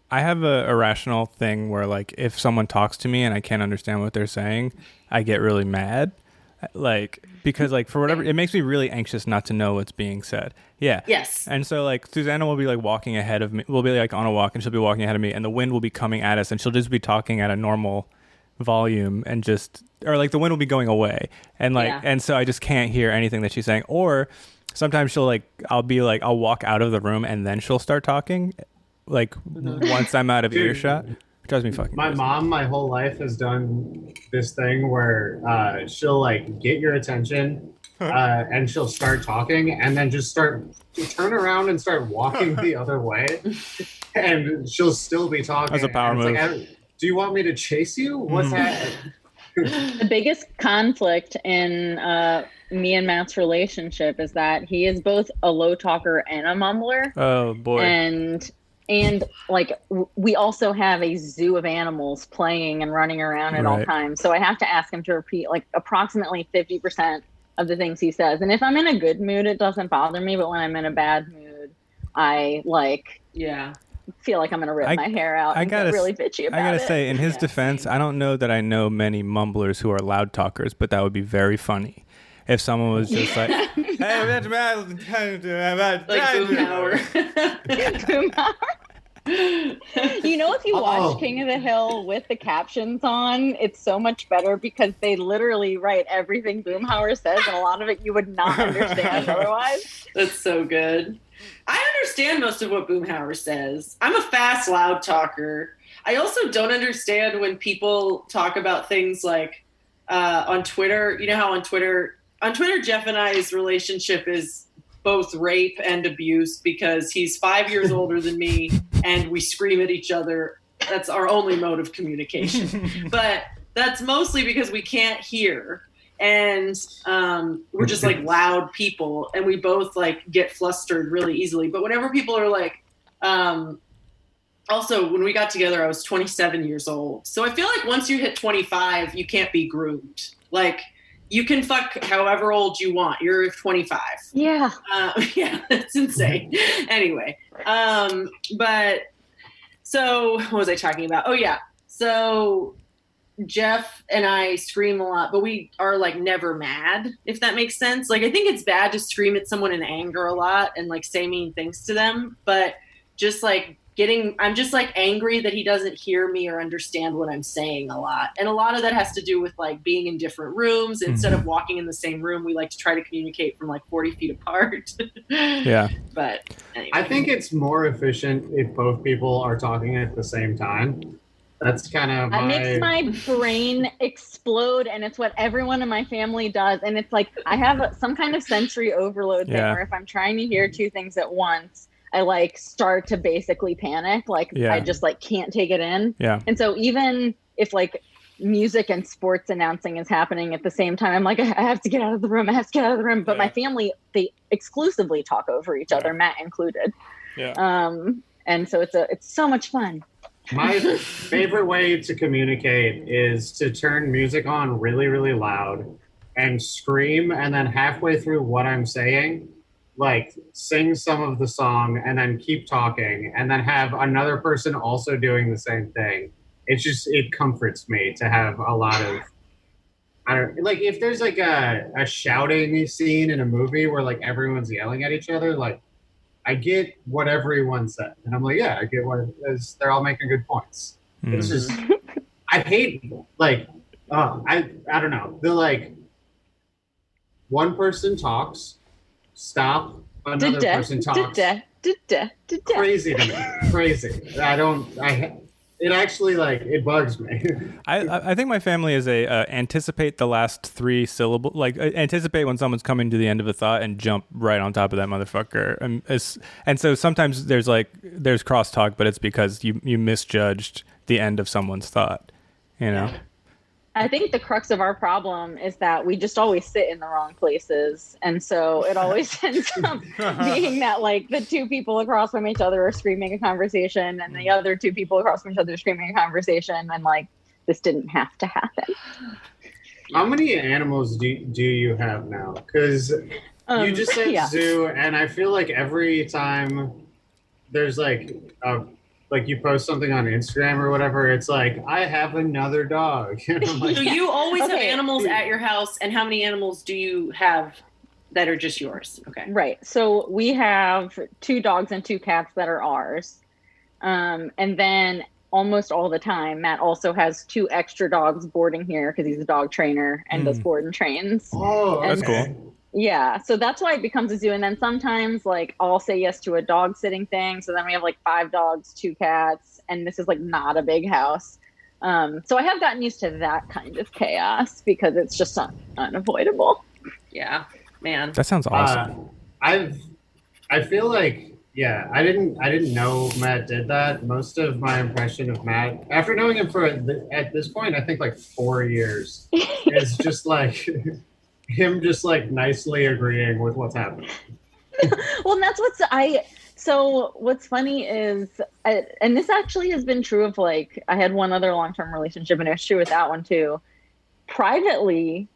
I have a irrational thing where, like, if someone talks to me and I can't understand what they're saying, I get really mad. Like, because, like, for whatever, it makes me really anxious not to know what's being said. Yeah. Yes. And so, like, Susanna will be, like, walking ahead of me. We'll be, like, on a walk and she'll be walking ahead of me and the wind will be coming at us and she'll just be talking at a normal volume and just, or, like, the wind will be going away. And, like, and so I just can't hear anything that she's saying. Or sometimes she'll, like, I'll walk out of the room and then she'll start talking. Like, once I'm out of earshot. It drives me fucking crazy. My mom, my whole life, has done this thing where she'll, like, get your attention and she'll start talking and then just turn around and start walking the other way. And she'll still be talking. That's a power move. Like, do you want me to chase you? What's happening? The biggest conflict in me and Matt's relationship is that he is both a low talker and a mumbler. Oh, boy. And like, we also have a zoo of animals playing and running around at all times. So I have to ask him to repeat like approximately 50% of the things he says. And if I'm in a good mood, it doesn't bother me. But when I'm in a bad mood, I feel like I'm going to rip my hair out and get really bitchy about it. I got to say, in his defense, I don't know that I know many mumblers who are loud talkers, but that would be very funny. If someone was just like, hey, that's like Boomhauer. Boomhauer. You know, if you watch King of the Hill with the captions on, it's so much better because they literally write everything Boomhauer says, and a lot of it you would not understand otherwise. That's so good. I understand most of what Boomhauer says. I'm a fast, loud talker. I also don't understand when people talk about things like on Twitter. You know how on Twitter, Jeff and I's relationship is both rape and abuse because he's 5 years older than me and we scream at each other. That's our only mode of communication. But that's mostly because we can't hear. And we're just like loud people and we both like get flustered really easily. But whenever people are like also, when we got together, I was 27 years old. So I feel like once you hit 25, you can't be groomed. Like, you can fuck however old you want. You're 25. Yeah. Yeah, that's insane. Anyway, but so what was I talking about? Oh, yeah. So Jeff and I scream a lot, but we are like never mad, if that makes sense. Like, I think it's bad to scream at someone in anger a lot and like say mean things to them, but just like I'm just like angry that he doesn't hear me or understand what I'm saying a lot. And a lot of that has to do with like being in different rooms. Instead of walking in the same room, we like to try to communicate from like 40 feet apart. Yeah. But anyway. I think it's more efficient if both people are talking at the same time. That's kind of That makes my brain explode, and it's what everyone in my family does. And it's like I have some kind of sensory overload thing where if I'm trying to hear two things at once, I like start to basically panic. Like I just like can't take it in. Yeah. And so even if like music and sports announcing is happening at the same time, I'm like, I have to get out of the room. I have to get out of the room. But my family, they exclusively talk over each other, Matt included. Yeah. And so it's so much fun. My favorite way to communicate is to turn music on really, really loud and scream, and then halfway through what I'm saying, like sing some of the song and then keep talking, and then have another person also doing the same thing. It comforts me to have a lot of, like if there's like a shouting scene in a movie where like everyone's yelling at each other, like I get what everyone said. And I'm like, yeah, I get what they're all making good points. It's just, I hate, like, I don't know. The like, one person talks, stop, another person talks. Crazy to me. Crazy. It actually, like, it bugs me. I think my family is anticipate the last three syllables, like anticipate when someone's coming to the end of a thought and jump right on top of that motherfucker. And so sometimes there's crosstalk, but it's because you misjudged the end of someone's thought, you know? I think the crux of our problem is that we just always sit in the wrong places. And so it always ends up being that like the two people across from each other are screaming a conversation and the other two people across from each other are screaming a conversation. And like, this didn't have to happen. How many animals do you have now? Because you just said zoo, and I feel like every time there's like you post something on Instagram or whatever, it's like, I have another dog. Like, so you always have animals at your house, and how many animals do you have that are just yours? Okay. Right. So we have 2 dogs and 2 cats that are ours. And then almost all the time, Matt also has 2 extra dogs boarding here because he's a dog trainer and does board and trains. Oh, that's cool. Yeah, so that's why it becomes a zoo. And then sometimes, like, I'll say yes to a dog sitting thing. So then we have, like, 5 dogs, 2 cats, and this is, like, not a big house. So I have gotten used to that kind of chaos because it's just unavoidable. Yeah, man. That sounds awesome. I feel like, yeah, I didn't know Matt did that. Most of my impression of Matt, after knowing him for, at this point, I think, like, 4 years, is just, like... him just like nicely agreeing with what's happening. Well, and that's so what's funny is, and this actually has been true of like, I had one other long-term relationship and it was true with that one too. Privately,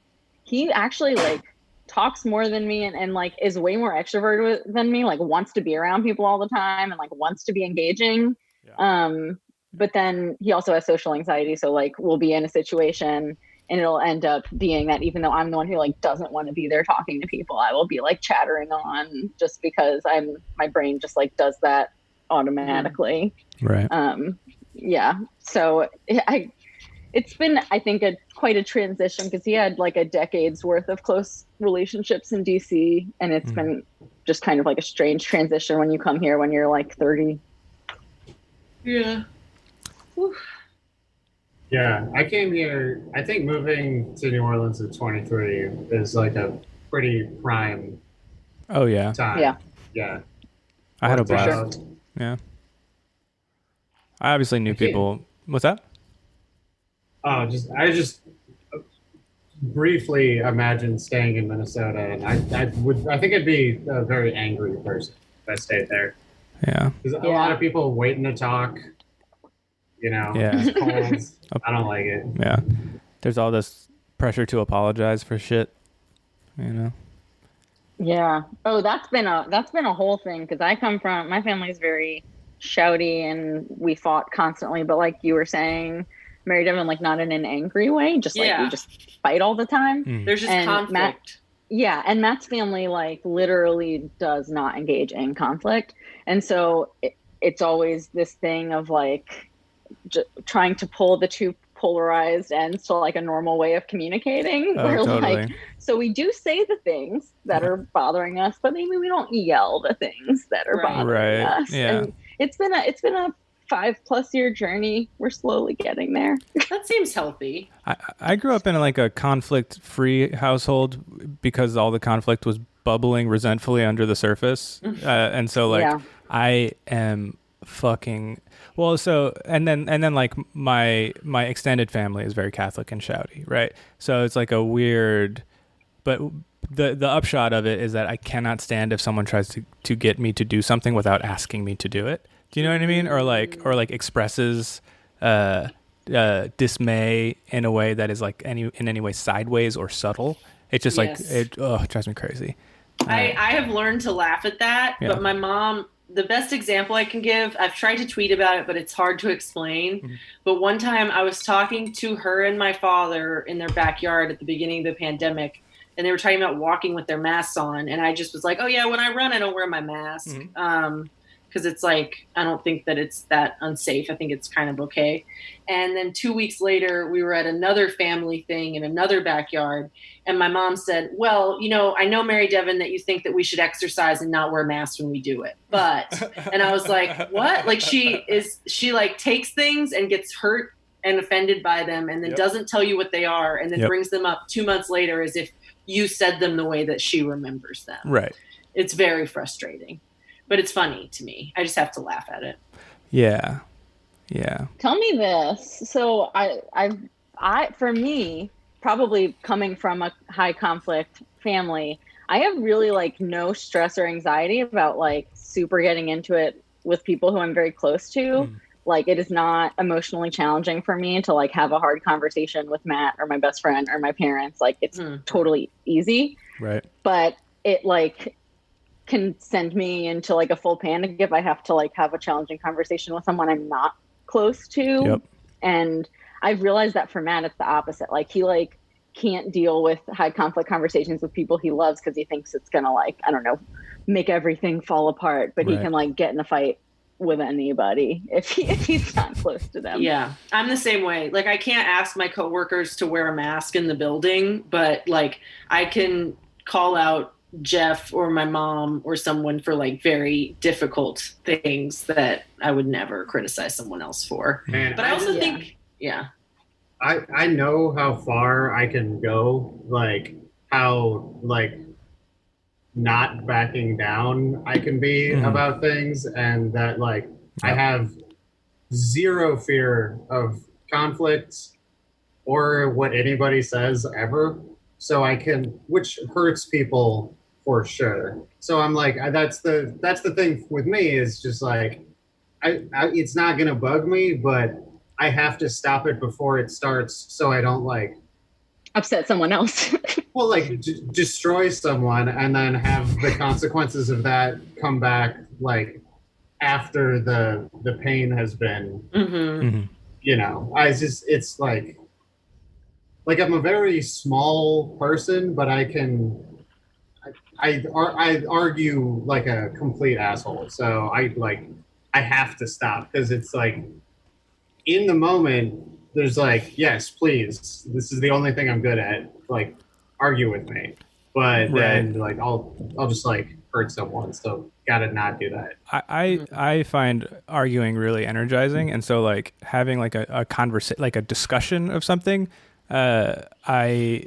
he actually like talks more than me and like is way more extroverted than me, like wants to be around people all the time and like wants to be engaging. Yeah. But then he also has social anxiety. So like we'll be in a situation and it'll end up being that even though I'm the one who like doesn't want to be there talking to people, I will be like chattering on just because my brain just like does that automatically. Right. Yeah. So it's been, I think, quite a transition because he had like a decade's worth of close relationships in DC, and it's been just kind of like a strange transition when you come here when you're like 30. Yeah. Whew. Yeah, I came here, I think moving to New Orleans at 23 is like a pretty prime time. Yeah. I had a blast. Sure. Yeah. I obviously knew people. What's that? Oh, I just briefly imagined staying in Minnesota, and I think I'd be a very angry person if I stayed there. Yeah. Because a lot of people waiting to talk, Yeah. it's cold. I don't like it. Yeah. There's all this pressure to apologize for shit, Yeah. Oh, that's been a whole thing because my family's very shouty and we fought constantly, but like you were saying, Mary Devon, like not in an angry way, just like we just fight all the time. There's just conflict. And Matt's family like literally does not engage in conflict, and so it's always this thing of like trying to pull the two polarized ends to like a normal way of communicating. Totally. So we do say the things that are bothering us, but maybe we don't yell the things that are bothering us. Yeah. And it's been a 5+ year journey. We're slowly getting there. That seems healthy. I grew up in like a conflict-free household because all the conflict was bubbling resentfully under the surface, and so like I am fucking well. So and then like my extended family is very Catholic and shouty, right? So it's like a weird, but the upshot of it is that I cannot stand if someone tries to get me to do something without asking me to do it. Do you know what I mean? Or like expresses dismay in a way that is like in any way sideways or subtle. It's just like it drives me crazy. I have learned to laugh at that, but my mom, the best example I can give, I've tried to tweet about it, but it's hard to explain. Mm-hmm. But one time I was talking to her and my father in their backyard at the beginning of the pandemic, and they were talking about walking with their masks on, and I just was like, oh yeah, when I run, I don't wear my mask. Mm-hmm. Because it's like, I don't think that it's that unsafe. I think it's kind of okay. And then 2 weeks later, we were at another family thing in another backyard. And my mom said, well, I know, Mary Devon, that you think that we should exercise and not wear masks when we do it. But, and I was like, what? Like she like takes things and gets hurt and offended by them and then doesn't tell you what they are and then brings them up 2 months later as if you said them the way that she remembers them. Right. It's very frustrating. But it's funny to me. I just have to laugh at it. Yeah. Yeah. Tell me this. So I for me, probably coming from a high conflict family, I have really like no stress or anxiety about like super getting into it with people who I'm very close to. Like it is not emotionally challenging for me to like have a hard conversation with Matt or my best friend or my parents. Like it's totally easy. Right. But it like can send me into like a full panic if I have to like have a challenging conversation with someone I'm not close to. Yep. And I've realized that for Matt, it's the opposite. Like he like can't deal with high conflict conversations with people he loves because he thinks it's gonna like, I don't know, make everything fall apart. But he can like get in a fight with anybody if he's not close to them. Yeah, I'm the same way. Like I can't ask my coworkers to wear a mask in the building, but like I can call out Jeff or my mom or someone for like very difficult things that I would never criticize someone else for. Man, but I also think, I know how far I can go, like how like not backing down I can be about things, and that like I have zero fear of conflict or what anybody says ever. So I can, which hurts people for sure. So I'm like, that's the thing with me is just like, it's not gonna bug me, but I have to stop it before it starts, so I don't like upset someone else. Well, like destroy someone and then have the consequences of that come back like after the pain has been. It's like I'm a very small person, but I argue like a complete asshole. So I have to stop because it's like in the moment there's like, yes, please, this is the only thing I'm good at. Like argue with me. But then like I'll just like hurt someone. So gotta not do that. I find arguing really energizing, and so like having like a conversation, like a discussion of something, I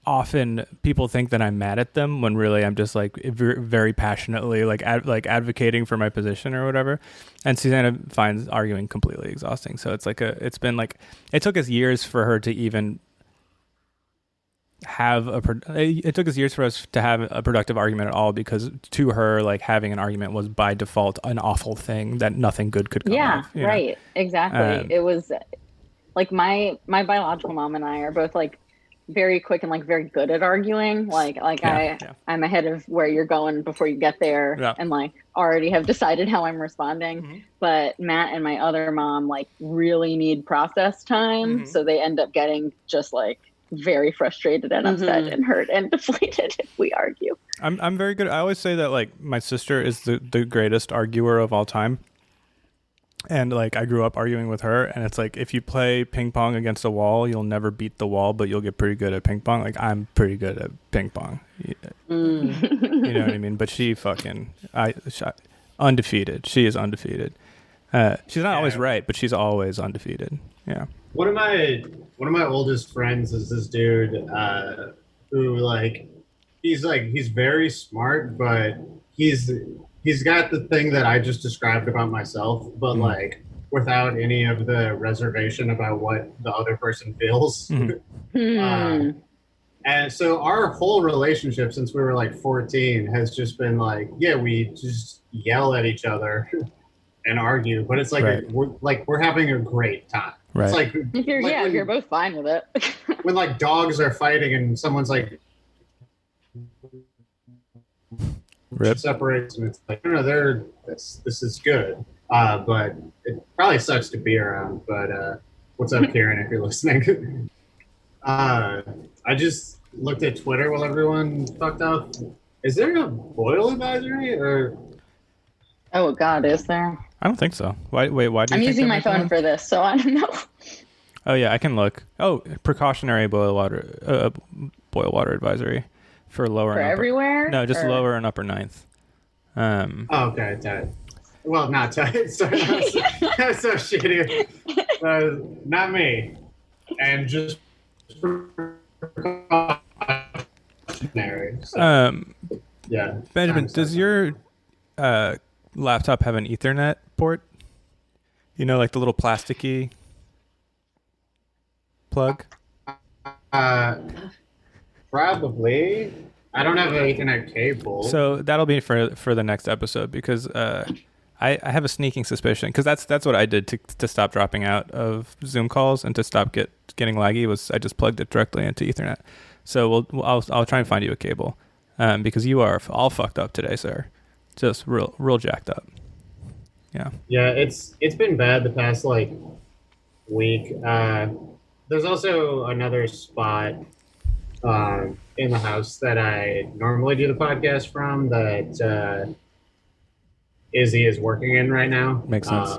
often people think that I'm mad at them when really I'm just like very passionately like advocating for my position or whatever. And Susanna finds arguing completely exhausting. So it's like it took us years for her to even have it took us years for us to have a productive argument at all, because to her, like, having an argument was by default an awful thing that nothing good could come of. Yeah, right. Exactly. It was like my biological mom and I are both like very quick and like very good at arguing. I'm ahead of where you're going before you get there, and like already have decided how I'm responding. Mm-hmm. But Matt and my other mom like really need process time, mm-hmm. so they end up getting just like very frustrated and upset and hurt and deflated if we argue. I'm very good. I always say that like my sister is the greatest arguer of all time. And like I grew up arguing with her, and it's like if you play ping pong against a wall, you'll never beat the wall, but you'll get pretty good at ping pong. Like I'm pretty good at ping pong. You know what I mean? But she undefeated. She is undefeated. She's not always right, but she's always undefeated. Yeah. One of my oldest friends is this dude who like he's very smart, but he's got the thing that I just described about myself, but like without any of the reservation about what the other person feels. And so our whole relationship since we were like 14 has just been like, we just yell at each other and argue, but it's like we're having a great time. Right. It's like if you're both fine with it. When like dogs are fighting and someone's like separates, and it's like this is good. But it probably sucks to be around. But what's up, Kieran? If you're listening, I just looked at Twitter while everyone fucked up. Is there a boil advisory or? Oh God, is there? I don't think so. Why do you I'm using my phone for this, so I don't know. Oh yeah, I can look. Oh, precautionary boil water advisory for lower for and upper. Everywhere? No, just lower and upper ninth. Okay, tight. Well, not tight. Sorry, that's so shitty. Not me. And just precautionary. So, yeah. Benjamin, does your laptop have an Ethernet port? You know, like the little plasticky plug? Probably. I don't have an Ethernet cable. So that'll be for the next episode, because I have a sneaking suspicion, because that's what I did to stop dropping out of Zoom calls and to stop getting laggy, was I just plugged it directly into Ethernet. So I'll try and find you a cable, because you are all fucked up today, sir. Just real jacked up. Yeah. Yeah, it's been bad the past like week. There's also another spot in the house that I normally do the podcast from that Izzy is working in right now. Makes sense.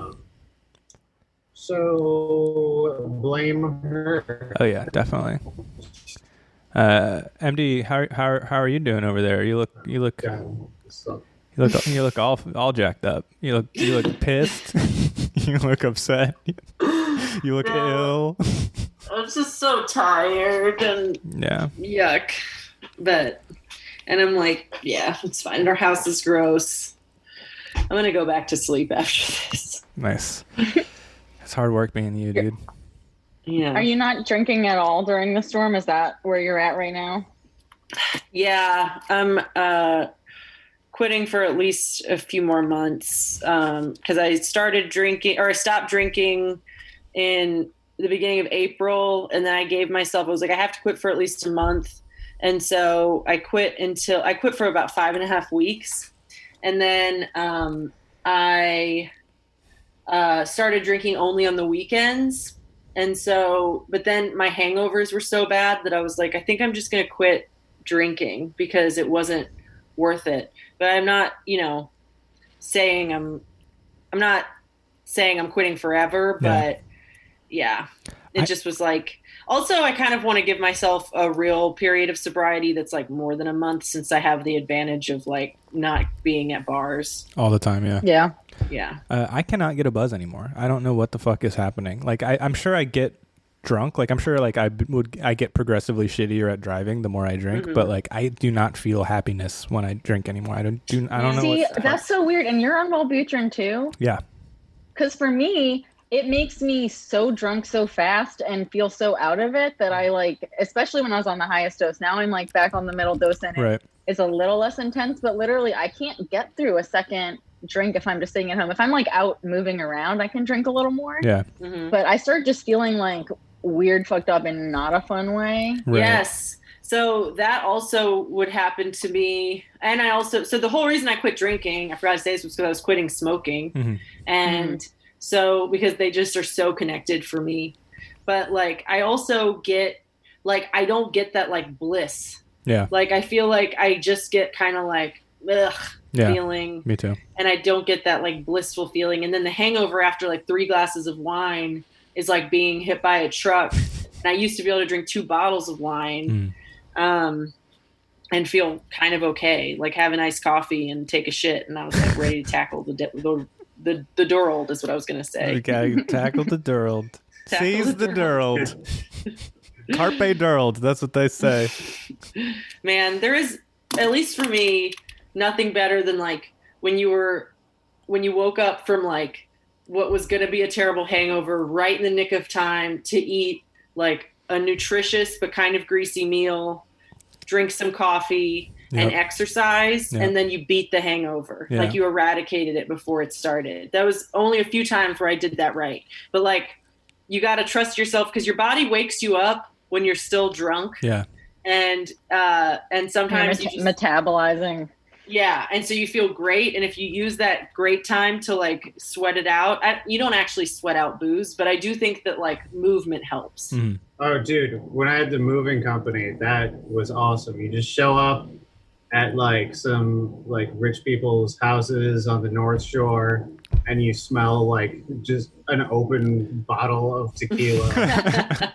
So blame her. Oh yeah, definitely. MD, how are you doing over there? You look you look all jacked up. You look pissed. You look upset. You look ill. I'm just so tired and yuck. And I'm like, it's fine. Our house is gross. I'm gonna go back to sleep after this. Nice. It's hard work being you, dude. Yeah. Are you not drinking at all during the storm? Is that where you're at right now? Yeah, I'm quitting for at least a few more months, because I stopped drinking in the beginning of April, and then I gave myself, I was like, I have to quit for at least a month. And so I quit for about 5.5 weeks. And then I started drinking only on the weekends. And so, but then my hangovers were so bad that I was like, I think I'm just going to quit drinking because it wasn't worth it. But I'm not, saying I'm not saying I'm quitting forever, but it just was like, also I kind of want to give myself a real period of sobriety that's like more than a month, since I have the advantage of like not being at bars all the time. Yeah. I cannot get a buzz anymore. I don't know what the fuck is happening. Like I'm sure I get drunk. Like I'm sure like I get progressively shittier at driving the more I drink, but like I do not feel happiness when I drink anymore. I don't know. See, that's so weird. And you're on Wellbutrin too? Yeah. Because for me, it makes me so drunk so fast and feel so out of it that I like, especially when I was on the highest dose. Now I'm like back on the middle dose and Right. it's a little less intense, but literally I can't get through a second drink if I'm just sitting at home. If I'm like out moving around, I can drink a little more. Yeah. Mm-hmm. But I start just feeling like weird, fucked up in not a fun way. Right. Yes. So that also would happen to me. And so the whole reason I quit drinking, I forgot to say this, was because I was quitting smoking. Mm-hmm. And so, because they just are so connected for me. But like, I also get, like, I don't get that like bliss. Yeah. Like, I feel like I just get kind of like, ugh, feeling. Me too. And I don't get that like blissful feeling. And then the hangover after like 3 glasses of wine is like being hit by a truck. And I used to be able to drink 2 bottles of wine. And feel kind of okay, like have a nice coffee and take a shit, and I was like ready to tackle the Durald is what I was gonna say. Okay, tackle the Durald. Seize the Durald. Carpe Durald, that's what they say. Man, there is, at least for me, nothing better than like when you woke up from like what was gonna be a terrible hangover right in the nick of time to eat like a nutritious but kind of greasy meal, drink some coffee, and exercise, and then you beat the hangover. Like you eradicated it before it started. That was only a few times where I did that right. But like, you got to trust yourself because your body wakes you up when you're still drunk. Yeah. And sometimes you just, metabolizing. Yeah. And so you feel great. And if you use that great time to like sweat it out, you don't actually sweat out booze, but I do think that like movement helps. Mm-hmm. Oh, dude, when I had the moving company, that was awesome. You just show up at like some like rich people's houses on the North Shore and you smell like just an open bottle of tequila.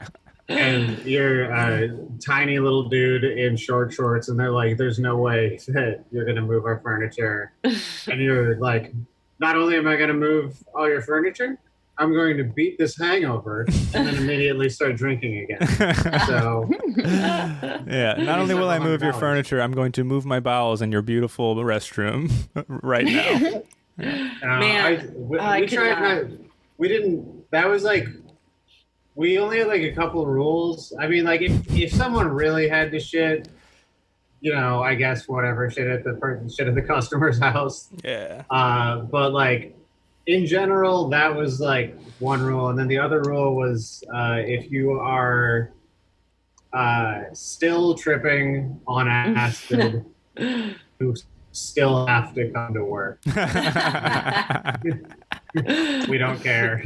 And you're a tiny little dude in short shorts, and they're like, there's no way that you're going to move our furniture. And you're like, not only am I going to move all your furniture, I'm going to beat this hangover and then immediately start drinking again. So, yeah, not only will I move your furniture, I'm going to move my bowels in your beautiful restroom right now. Man, we tried not. We didn't. That was like. We only had like a couple of rules. I mean, like if someone really had to shit, you know, I guess whatever, shit at the customer's house. Yeah. But like in general, that was like one rule, and then the other rule was if you are still tripping on acid, you still have to come to work. We don't care.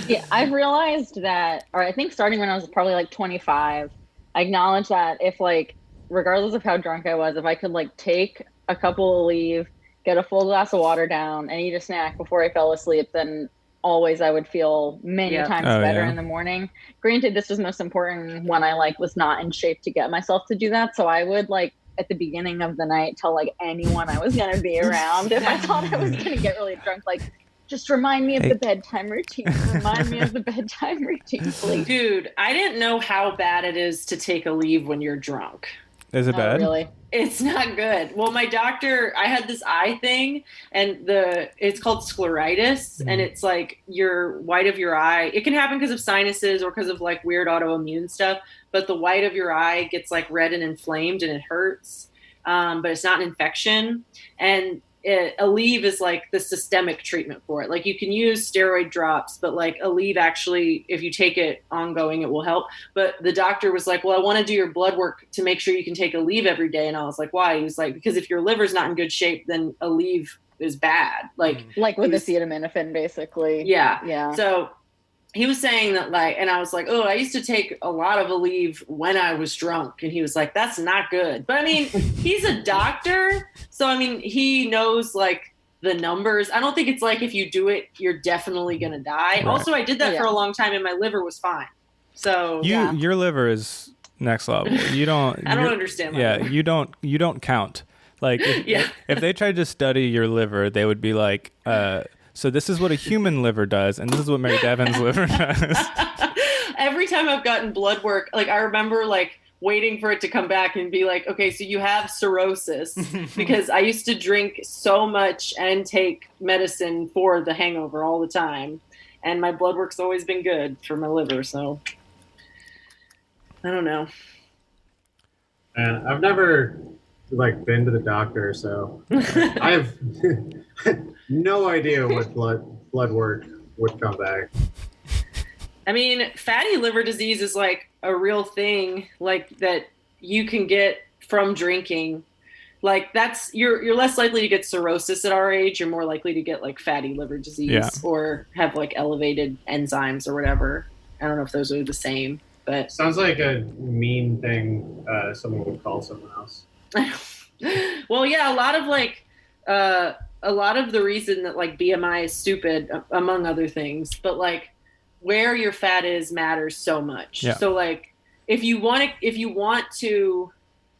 Yeah, I've realized that, or I think starting when I was probably like 25, I acknowledged that if like, regardless of how drunk I was, if I could like take a couple of leave, get a full glass of water down, and eat a snack before I fell asleep, then always I would feel many times better in the morning. Granted, this was most important when I like was not in shape to get myself to do that. So I would like at the beginning of the night tell like anyone I was going to be around if I thought I was going to get really drunk, like, just remind me of the bedtime routine. Remind me of the bedtime routine, please. Dude, I didn't know how bad it is to take a leave when you're drunk. Is it bad? Really? It's not good. Well, my doctor, I had this eye thing, and it's called scleritis, and it's like your white of your eye. It can happen because of sinuses or because of like weird autoimmune stuff, but the white of your eye gets like red and inflamed, and it hurts. But it's not an infection, and Aleve is like the systemic treatment for it. Like you can use steroid drops, but like Aleve actually, if you take it ongoing, it will help. But the doctor was like, well, I want to do your blood work to make sure you can take Aleve every day. And I was like, why? He was like, because if your liver's not in good shape, then Aleve is bad. Like with acetaminophen, basically. Yeah. Yeah. So he was saying that like, and I was like, oh, I used to take a lot of Aleve when I was drunk. And he was like, that's not good. But I mean, he's a doctor. So, I mean, he knows like the numbers. I don't think it's like, if you do it, you're definitely going to die. Right. Also, I did that for a long time and my liver was fine. So your liver is next level. You don't, I don't understand. Liver. You don't count. Like if they tried to study your liver, they would be like, so this is what a human liver does, and this is what Mary Devin's liver does. Every time I've gotten blood work, like I remember like waiting for it to come back and be like, okay, so you have cirrhosis, because I used to drink so much and take medicine for the hangover all the time, and my blood work's always been good for my liver, so I don't know. And I've never been to the doctor, so I have no idea what blood work would come back. I mean, fatty liver disease is like a real thing, like that you can get from drinking. Like that's you're less likely to get cirrhosis at our age. You're more likely to get like fatty liver disease or have like elevated enzymes or whatever. I don't know if those are the same, but sounds like a mean thing someone would call someone else. Well, yeah, a lot of the reason that like BMI is stupid, among other things, but like where your fat is matters so much. Yeah. So like if you want to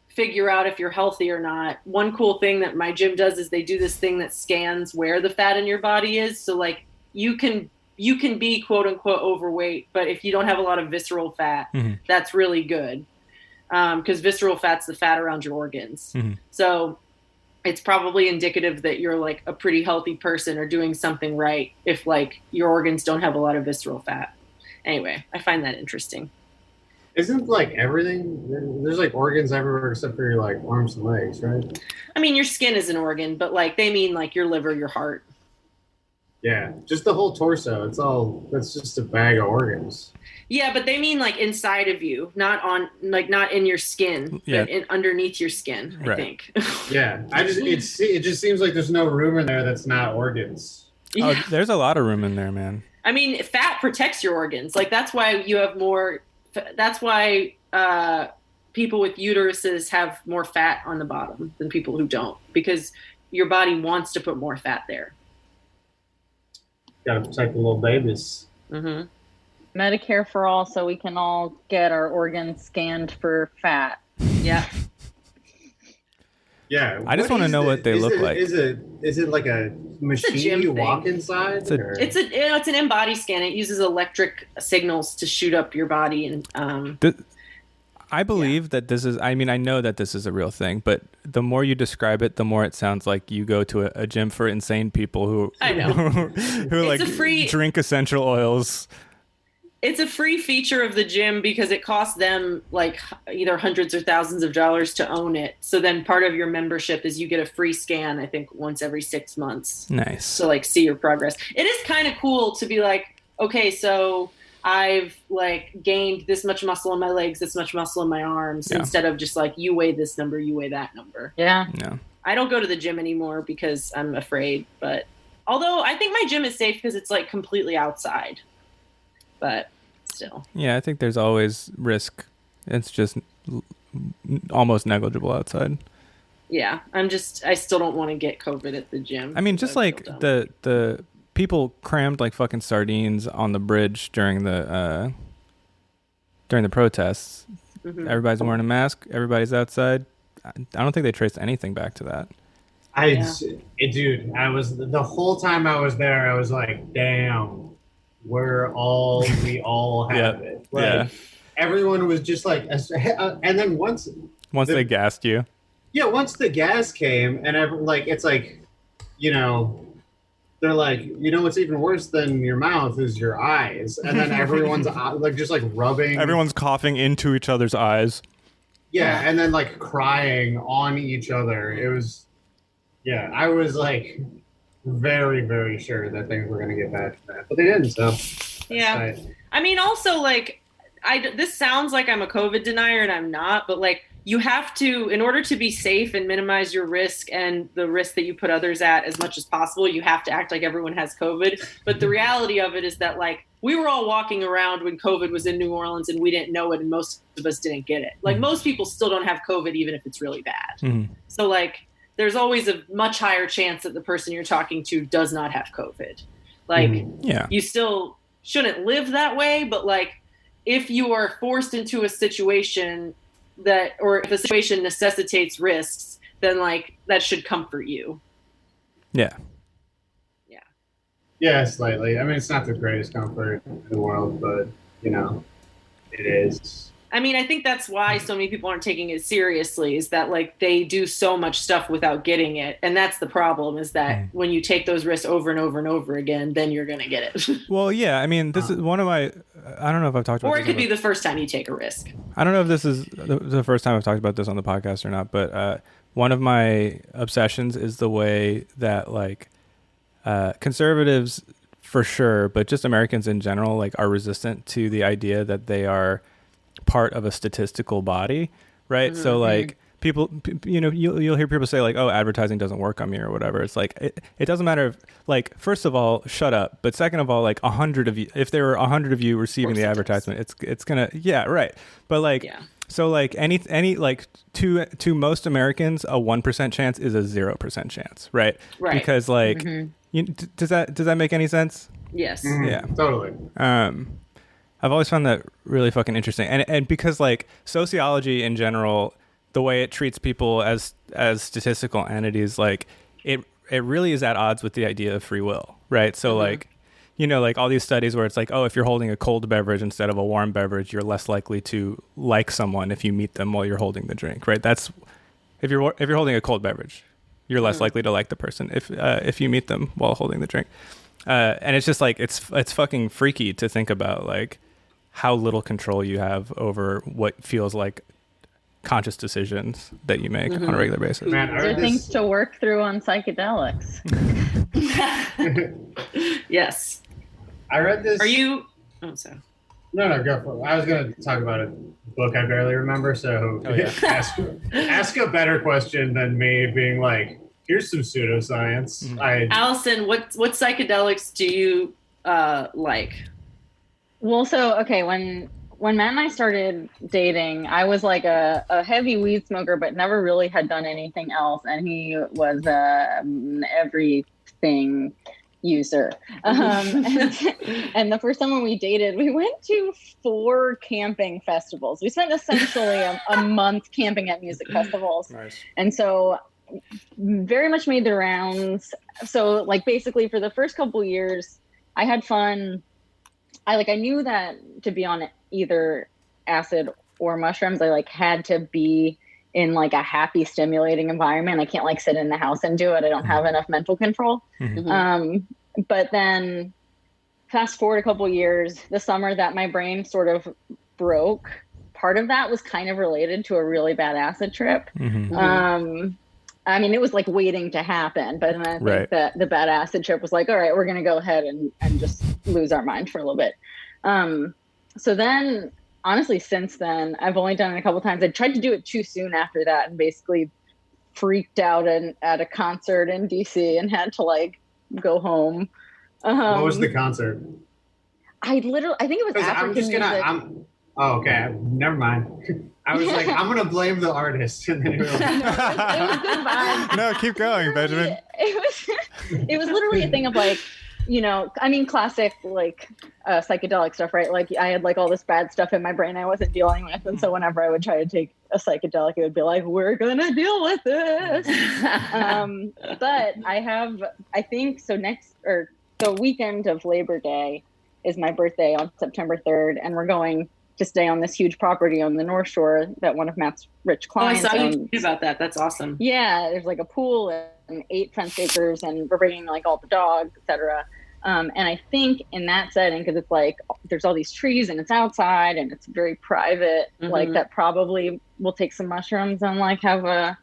figure out if you're healthy or not, one cool thing that my gym does is they do this thing that scans where the fat in your body is. So like you can be quote unquote overweight, but if you don't have a lot of visceral fat, that's really good. Because visceral fat's the fat around your organs. So it's probably indicative that you're like a pretty healthy person or doing something right if like your organs don't have a lot of visceral fat. Anyway, I find that interesting. Isn't like everything, there's like organs everywhere except for your like arms and legs, right? I mean, your skin is an organ, but like they mean like your liver, your heart. Yeah, just the whole torso. That's just a bag of organs. Yeah, but they mean like inside of you, not in your skin, but underneath your skin, I think. Yeah, it just seems like there's no room in there that's not organs. Yeah. Oh, there's a lot of room in there, man. I mean, fat protects your organs. Like that's why you have more. That's why people with uteruses have more fat on the bottom than people who don't, because your body wants to put more fat there. Gotta protect the little babies. Mm-hmm. Medicare for all, so we can all get our organs scanned for fat. Yeah. Yeah. I just want to know what they look like. Is it like a machine you walk inside? It's an in-body scan. It uses electric signals to shoot up your body, and I believe that this is. I mean, I know that this is a real thing, but the more you describe it, the more it sounds like you go to a gym for insane people who I know who like drink essential oils. It's a free feature of the gym because it costs them like either hundreds or thousands of dollars to own it. So then part of your membership is you get a free scan, I think once every 6 months. Nice. To like see your progress. It is kind of cool to be like, okay, so I've like gained this much muscle in my legs, this much muscle in my arms, instead of just like you weigh this number, you weigh that number. Yeah. I don't go to the gym anymore because I'm afraid, but although I think my gym is safe because it's like completely outside. But still. Yeah, I think there's always risk. It's just almost negligible outside. Yeah, I still don't want to get COVID at the gym. I mean, just like the people crammed like fucking sardines on the bridge during the protests. Mm-hmm. Everybody's wearing a mask. Everybody's outside. I don't think they traced anything back to that. Dude, the whole time I was there, I was like, damn. We all have it. Like, everyone was just like, and then once they gassed you. Yeah, once the gas came, and it's like, they're like, what's even worse than your mouth is your eyes, and then everyone's like just like rubbing. Everyone's coughing into each other's eyes. Yeah, and then like crying on each other. It was, I was like very, very sure that things were going to get bad for that, but they didn't. So yeah, I mean, also like, this sounds like I'm a COVID denier, and I'm not. But like, you have to, in order to be safe and minimize your risk and the risk that you put others at as much as possible, you have to act like everyone has COVID. But the reality of it is that like we were all walking around when COVID was in New Orleans, and we didn't know it, and most of us didn't get it. Like most people still don't have COVID, even if it's really bad. Mm-hmm. So like, there's always a much higher chance that the person you're talking to does not have COVID. Like, you still shouldn't live that way, but like, if you are forced into a situation or if a situation necessitates risks, then like, that should comfort you. Yeah. Yeah. Yeah, slightly. I mean, it's not the greatest comfort in the world, but, it is. I mean, I think that's why so many people aren't taking it seriously, is that like they do so much stuff without getting it. And that's the problem, is that when you take those risks over and over and over again, then you're going to get it. Well, yeah, I mean, this is one of my, I don't know if I've talked about or this. Or it could be the first time you take a risk. I don't know if this is the first time I've talked about this on the podcast or not, but one of my obsessions is the way that like conservatives for sure, but just Americans in general, like are resistant to the idea that they are part of a statistical body, right? Mm-hmm. So like people, you know, you'll hear people say like, oh, advertising doesn't work on me or whatever. It's like, it doesn't matter if, like, first of all, shut up. But second of all, like 100 of you, if there were 100 of you receiving the advertisement, it's gonna, yeah, right. But like, so like any like to most Americans, a 1% chance is a 0% chance, right? Right. Because like, does that make any sense? Yes. Mm-hmm. Yeah. Totally. I've always found that really fucking interesting, and because like sociology in general, the way it treats people as statistical entities, like it really is at odds with the idea of free will, right? So like, you know, like all these studies where it's like, oh, if you're holding a cold beverage instead of a warm beverage, you're less likely to like someone if you meet them while you're holding the drink, right? That's if you're holding a cold beverage, you're less likely to like the person if you meet them while holding the drink, and it's just like it's fucking freaky to think about like how little control you have over what feels like conscious decisions that you make on a regular basis. Man, there are things to work through on psychedelics. Yes. I read this. Are you? Oh, sorry. No, go for it. I was going to talk about a book I barely remember, so ask a better question than me being like, here's some pseudoscience. Allison, what psychedelics do you like? Well, so, okay, when Matt and I started dating, I was like a heavy weed smoker, but never really had done anything else. And he was everything user. And the first time when we dated, we went to 4 camping festivals. We spent essentially a month camping at music festivals. Nice. And so very much made the rounds. So like basically for the first couple years, I had fun. I knew that to be on either acid or mushrooms, I like had to be in like a happy, stimulating environment. I can't like sit in the house and do it. I don't have enough mental control. But then fast forward a couple years, the summer that my brain sort of broke, part of that was kind of related to a really bad acid trip. I mean, it was like waiting to happen, but I think that the bad acid trip was like, all right, we're going to go ahead and just lose our mind for a little bit. So then, honestly, since then, I've only done it a couple times. I tried to do it too soon after that and basically freaked out at a concert in DC and had to like go home. What was the concert? I think it was African music. Oh, okay. Never mind. I was like, I'm gonna blame the artist, and then it was good vibes. No, keep going, Benjamin. It was literally a thing of like, you know, I mean, classic like psychedelic stuff, right? Like I had like all this bad stuff in my brain I wasn't dealing with, and so whenever I would try to take a psychedelic, it would be like, we're gonna deal with this. But I think the weekend of Labor Day is my birthday on September 3rd, and we're going to stay on this huge property on the North Shore that one of Matt's rich clients I saw you tweet about that. That's awesome. Yeah, there's like a pool and 8 fenced acres, and we're bringing like all the dogs, etc. And I think in that setting, because it's like there's all these trees and it's outside and it's very private, like that probably will take some mushrooms and like have an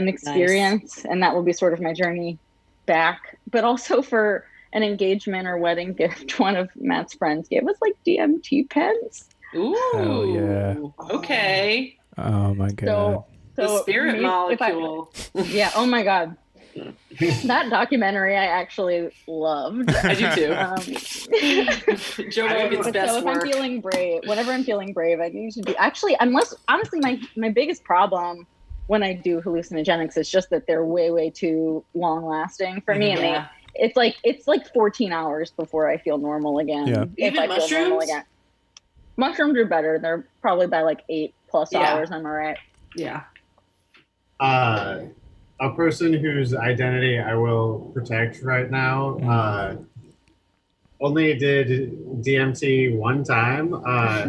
experience, and that will be sort of my journey back. But also for an engagement or wedding gift, one of Matt's friends gave us like DMT pens. Ooh. Hell yeah. Okay. Oh my god. So the spirit molecule. Yeah. Oh my god. That documentary I actually loved. I do too. Joe Rogan's best so if work. I'm feeling brave, whenever I'm feeling brave, I need to do. Actually, honestly, my biggest problem when I do hallucinogenics is just that they're way too long lasting for me, and it's like 14 hours before I feel normal again. Yeah. Even mushrooms? Feel normal again. Mushrooms are better. They're probably by like 8+ hours. I'm all right. Yeah. A person whose identity I will protect right now only did DMT one time,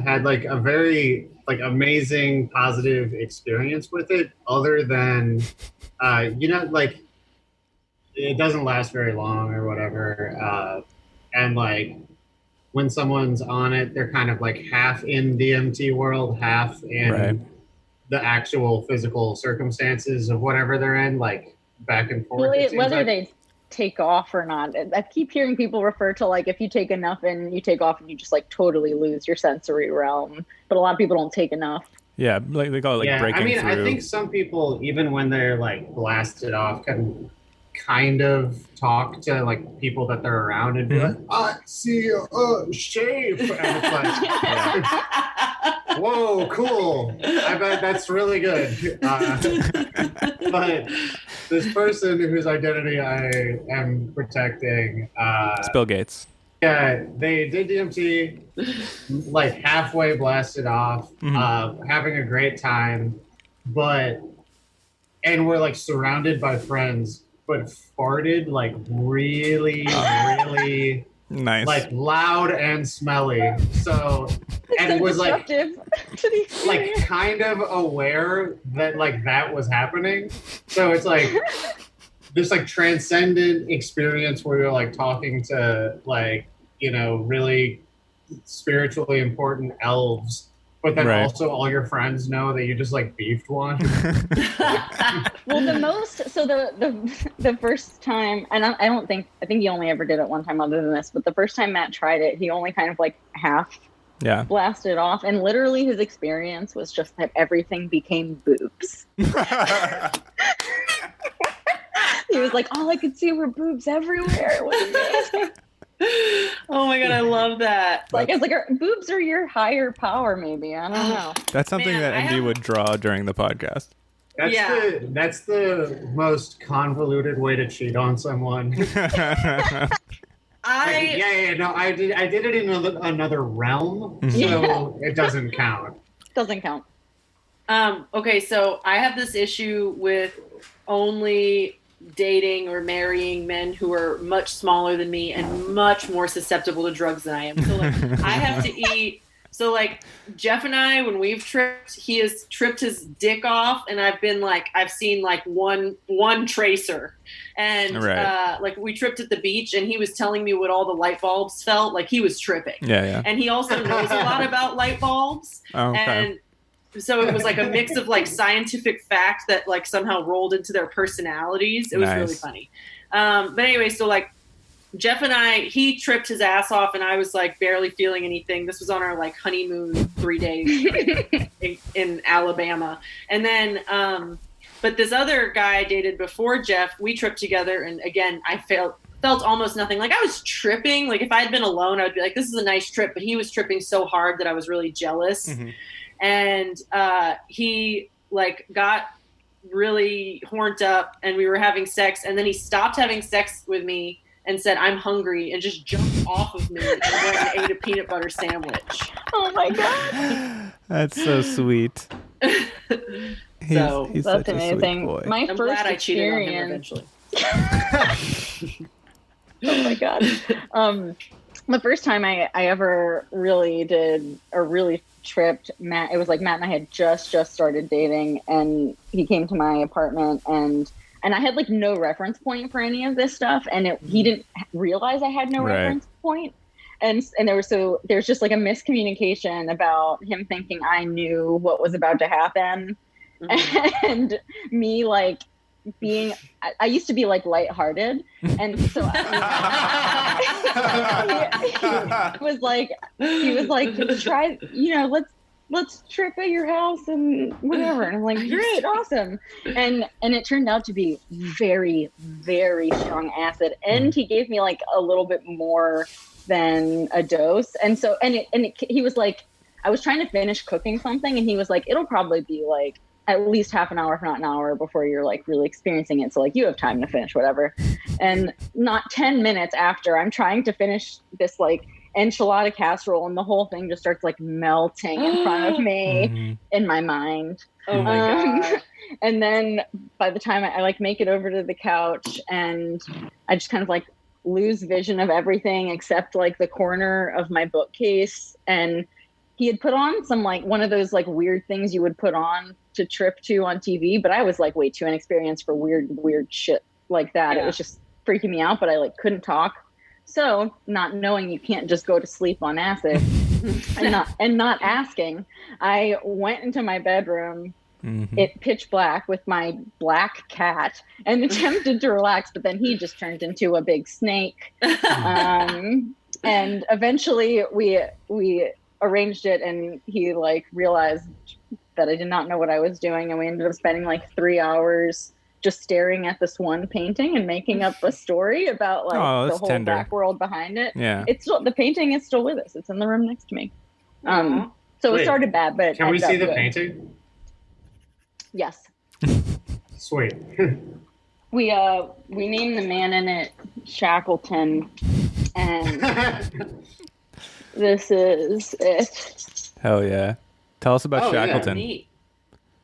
had like a very like amazing positive experience with it, other than like it doesn't last very long or whatever. And like when someone's on it, they're kind of like half in DMT world, half in the actual physical circumstances of whatever they're in, like back and forth. Well, whether they take off or not, I keep hearing people refer to like if you take enough and you take off and you just like totally lose your sensory realm. But a lot of people don't take enough. Yeah, like they call it like breaking through. I think some people, even when they're like blasted off, can kind of talk to like people that they're around and be like, I see a shape. And it's like, whoa, cool. I bet that's really good. But this person whose identity I am protecting, it's Bill Gates. Yeah, they did DMT, like halfway blasted off, having a great time, and we're like surrounded by friends, but farted like really, really nice, like loud and smelly. So, and it was like kind of aware that like that was happening. So it's like this like transcendent experience where you're like talking to like, really spiritually important elves, but then also all your friends know that you just like beefed one. Well, the first time, and I think he only ever did it one time other than this, but the first time Matt tried it, he only kind of like half blasted off, and literally his experience was just that everything became boobs. He was like, all I could see were boobs everywhere. It was amazing. Oh my god, I love that. Like it's like boobs are your higher power, maybe. I don't know. That's something that MD would draw during the podcast. That's the most convoluted way to cheat on someone. I did it in another realm, so it doesn't count. Doesn't count. Okay, so I have this issue with only dating or marrying men who are much smaller than me and much more susceptible to drugs than I am. So like I have to eat. So like Jeff and I, when we've tripped, he has tripped his dick off, and I've seen like one tracer, and like we tripped at the beach, and he was telling me what all the light bulbs felt like. He was tripping. Yeah. And he also knows a lot about light bulbs. Oh, okay. And so it was like a mix of like scientific fact that like somehow rolled into their personalities. It was really funny. But anyway, so like Jeff and he tripped his ass off, and I was like barely feeling anything. This was on our like honeymoon 3 days in Alabama. And then, but this other guy I dated before Jeff, we tripped together. And again, I felt almost nothing. Like I was tripping. Like if I had been alone, I would be like, this is a nice trip. But he was tripping so hard that I was really jealous. Mm-hmm. And he like got really horned up, and we were having sex, and then he stopped having sex with me and said, I'm hungry, and just jumped off of me and went and ate a peanut butter sandwich. Oh my god. That's so sweet. He's that's such amazing. A sweet boy. I'm first glad I cheated on him eventually. Oh my god. The first time I ever really did or really tripped, Matt, it was like Matt and I had just started dating, and he came to my apartment, and I had like no reference point for any of this stuff, and he didn't realize I had no reference point. And there's just like a miscommunication about him thinking I knew what was about to happen. Mm-hmm. And me like being, I used to be like lighthearted, and so he was like try, let's trip at your house and whatever. And I'm like, great, awesome. And it turned out to be very, very strong acid, and he gave me like a little bit more than a dose. And so he was like, I was trying to finish cooking something, and he was like, it'll probably be like at least half an hour, if not an hour, before you're like really experiencing it. So like you have time to finish whatever. And not 10 minutes after, I'm trying to finish this like enchilada casserole, and the whole thing just starts like melting in front of me in my mind. Oh my god. And then by the time I like make it over to the couch, and I just kind of like lose vision of everything except like the corner of my bookcase. And he had put on some like one of those like weird things you would put on to trip to on TV, but I was like way too inexperienced for weird shit like that. Yeah. It was just freaking me out, but I like couldn't talk. So not knowing you can't just go to sleep on acid and not asking, I went into my bedroom, it pitch black with my black cat and attempted to relax, but then he just turned into a big snake. And eventually we arranged it, and he like realized that I did not know what I was doing, and we ended up spending like 3 hours just staring at this one painting and making up a story about like the whole back world behind it. Yeah, it's still, the painting is still with us. It's in the room next to me. So it started bad, but can we see the painting? Yes. Sweet. We named the man in it Shackleton, and this is it. Hell yeah! Tell us about Shackleton.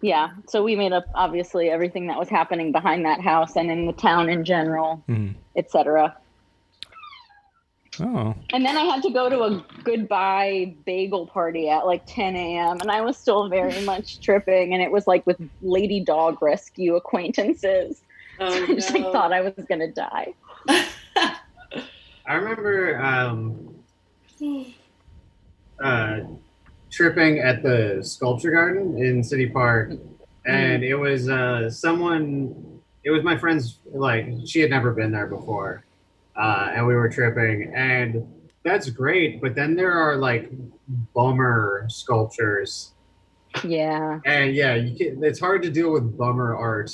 Yeah, so we made up obviously everything that was happening behind that house and in the town in general, etc. Oh. And then I had to go to a goodbye bagel party at like 10 a.m. and I was still very much tripping, and it was like with lady dog rescue acquaintances. Oh, so I just like thought I was gonna die. I remember tripping at the sculpture garden in City Park, and it was it was my friend's, like, she had never been there before, and we were tripping, and that's great, but then there are like bummer sculptures. Yeah. And yeah, it's hard to deal with bummer art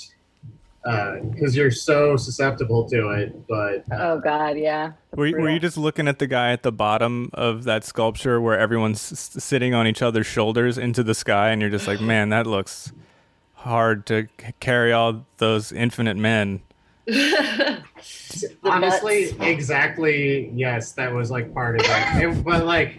because you're so susceptible to it. But oh god, yeah. Were you just looking at the guy at the bottom of that sculpture where everyone's sitting on each other's shoulders into the sky, and you're just like, man, that looks hard to carry all those infinite men. Honestly, exactly. Yes, that was like part of it. But like,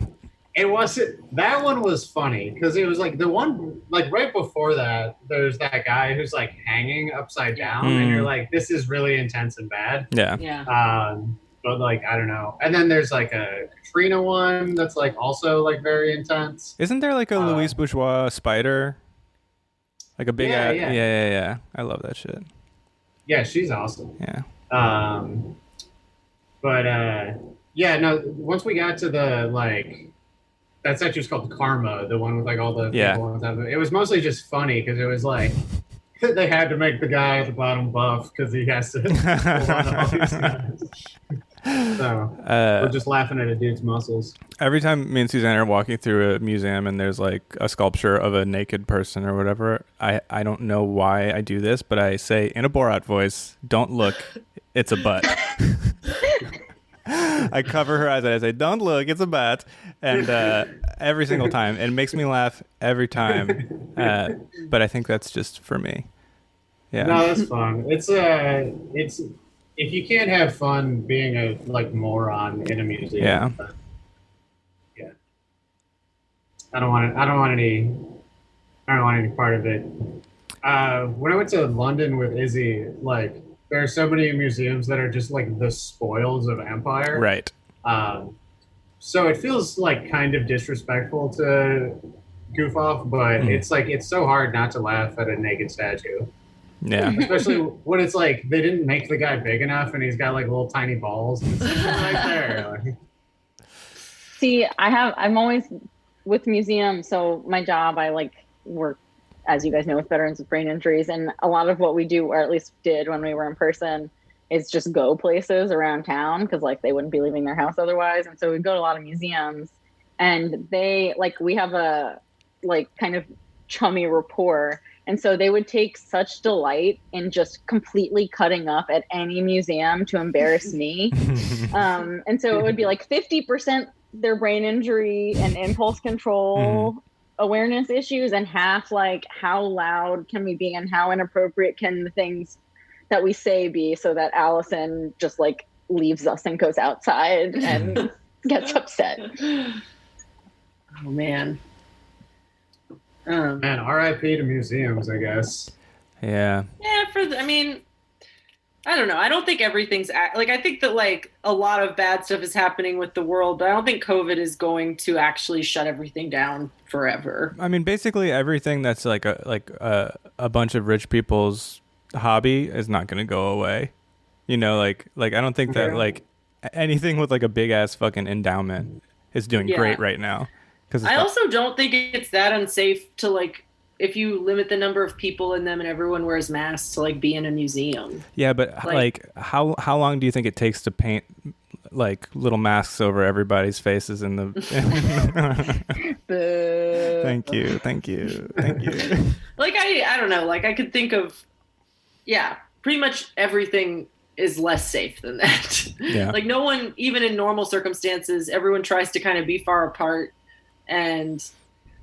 it wasn't. That one was funny because it was like the one like right before that. There's that guy who's like hanging upside down, and you're like, this is really intense and bad. Yeah. Yeah. But like, I don't know. And then there's like a Katrina one that's like also like very intense. Isn't there like a Louise Bourgeois spider? Like a big yeah. I love that shit. Yeah, she's awesome. Yeah. Yeah, no, once we got to the like, that section was called Karma, the one with like all the people on top of it. It was mostly just funny because it was like they had to make the guy at the bottom buff because he has to hold on to all these guys. So we're just laughing at a dude's muscles. Every time me and Suzanne are walking through a museum and there's like a sculpture of a naked person or whatever, I don't know why I do this, but I say in a Borat voice, "Don't look, it's a butt." I cover her eyes and I say, "Don't look, it's a butt," and every single time it makes me laugh every time. But I think that's just for me. Yeah. No, that's fun. It's if you can't have fun being a like moron in a museum, yeah, I don't want any part of it. When I went to London with Izzy, like there are so many museums that are just like the spoils of empire, right? So it feels like kind of disrespectful to goof off, but it's like it's so hard not to laugh at a naked statue. Yeah. Especially when it's like they didn't make the guy big enough and he's got like little tiny balls and it's right there. Like. See, I'm always with museums, so my job, I like work, as you guys know, with veterans with brain injuries, and a lot of what we do, or at least did when we were in person, is just go places around town because like they wouldn't be leaving their house otherwise. And so we'd go to a lot of museums, and they like we have a like kind of chummy rapport. And so they would take such delight in just completely cutting up at any museum to embarrass me. And so it would be like 50% their brain injury and impulse control awareness issues, and half like how loud can we be and how inappropriate can the things that we say be, so that Allison just like leaves us and goes outside and gets upset. Oh, man. Man, RIP to museums, I guess. Yeah. Yeah, I don't know. I don't think everything's like, I think that like a lot of bad stuff is happening with the world, but I don't think COVID is going to actually shut everything down forever. I mean, basically everything that's like a bunch of rich people's hobby is not going to go away. You know, like I don't think that like anything with like a big ass fucking endowment is doing great right now. Because I also don't think it's that unsafe to like, if you limit the number of people in them and everyone wears masks, to like be in a museum. Yeah, but like how long do you think it takes to paint like little masks over everybody's faces in the Thank you. Like I don't know, like I could think of pretty much everything is less safe than that. Yeah. Like no one, even in normal circumstances, everyone tries to kind of be far apart, and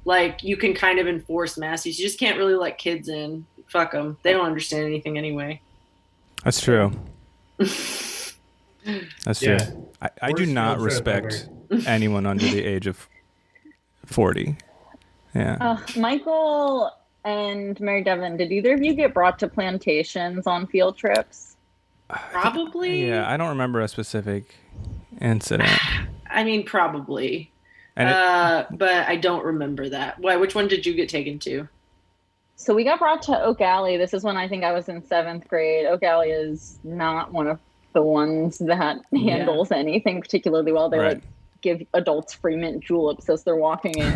like you can kind of enforce masks. You just can't really let kids in. Fuck them. They don't understand anything anyway. That's true. That's true. I do not respect anyone under the age of 40. Yeah. Michael and Mary Devin, did either of you get brought to plantations on field trips? Probably. Yeah, I don't remember a specific incident. I mean, probably. But I don't remember that. Why? Which one did you get taken to? So we got brought to Oak Alley. This is when I think I was in 7th grade. Oak Alley is not one of the ones that handles anything particularly well. They like give adults free mint juleps as they're walking in.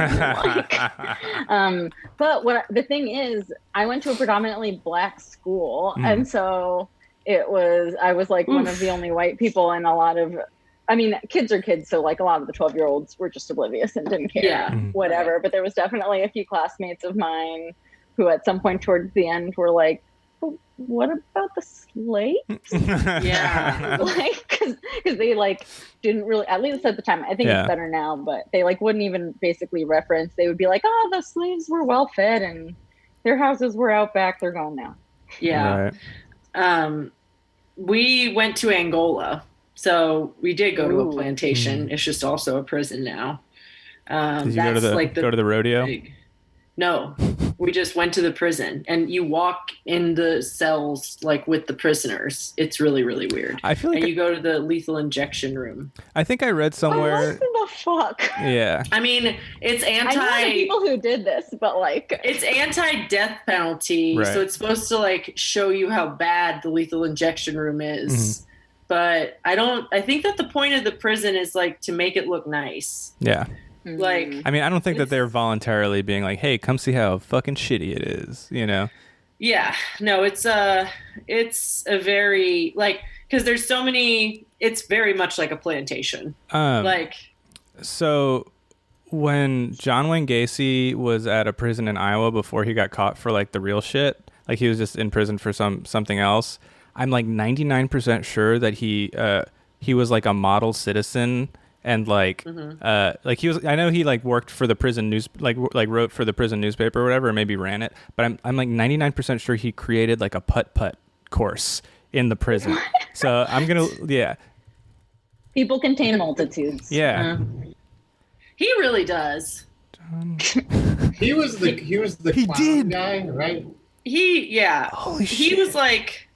But the thing is, I went to a predominantly black school, and so I was like one of the only white people, and a lot of, I mean, kids are kids, so like a lot of the 12-year-olds were just oblivious and didn't care, whatever. But there was definitely a few classmates of mine who at some point towards the end were like, what about the slaves? Like, because they like didn't really, at least at the time, I think it's better now, but they like wouldn't even basically reference. They would be like, oh, the slaves were well fed and their houses were out back, they're gone now. We went to Angola, so we did go to a plantation. It's just also a prison now. Did you go to the rodeo? No, we just went to the prison, and you walk in the cells like with the prisoners. It's really, really weird. I feel like you go to the lethal injection room. I think I read somewhere. What the fuck? Yeah. I mean, it's I know the people who did this, but like it's anti-death penalty, so it's supposed to like show you how bad the lethal injection room is. But I think that the point of the prison is like to make it look nice. Yeah. Like, I mean, I don't think that they're voluntarily being like, hey, come see how fucking shitty it is, you know? Yeah, no, it's a very like, because there's so many, it's very much like a plantation. So when John Wayne Gacy was at a prison in Iowa before he got caught for like the real shit, like he was just in prison for something else, I'm like 99% sure that he was like a model citizen. And like, like he was, I know he like worked for the prison news, like wrote for the prison newspaper or whatever, or maybe ran it. But I'm like 99% sure he created like a putt-putt course in the prison. So I'm gonna, people contain multitudes. Yeah, he really does. He was the clown guy, right? Holy shit. He was like,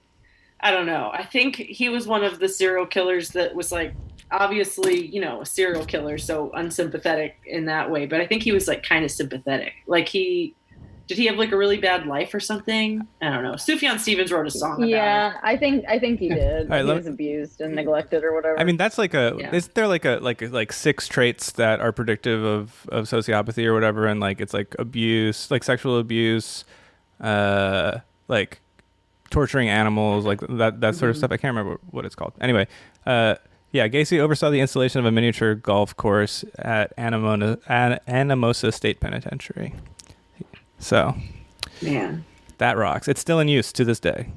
I don't know. I think he was one of the serial killers that was like, obviously, you know, a serial killer, so unsympathetic in that way. But I think he was like kind of sympathetic. Like did he have like a really bad life or something? I don't know. Sufjan Stevens wrote a song about it. Yeah, I think he did. He was abused and neglected or whatever. I mean, that's like is there like 6 traits that are predictive of sociopathy or whatever? And like, it's like abuse, like sexual abuse, like torturing animals, like that sort of stuff. I can't remember what it's called. Anyway, Gacy oversaw the installation of a miniature golf course at Anamosa State Penitentiary. So, man, that rocks. It's still in use to this day.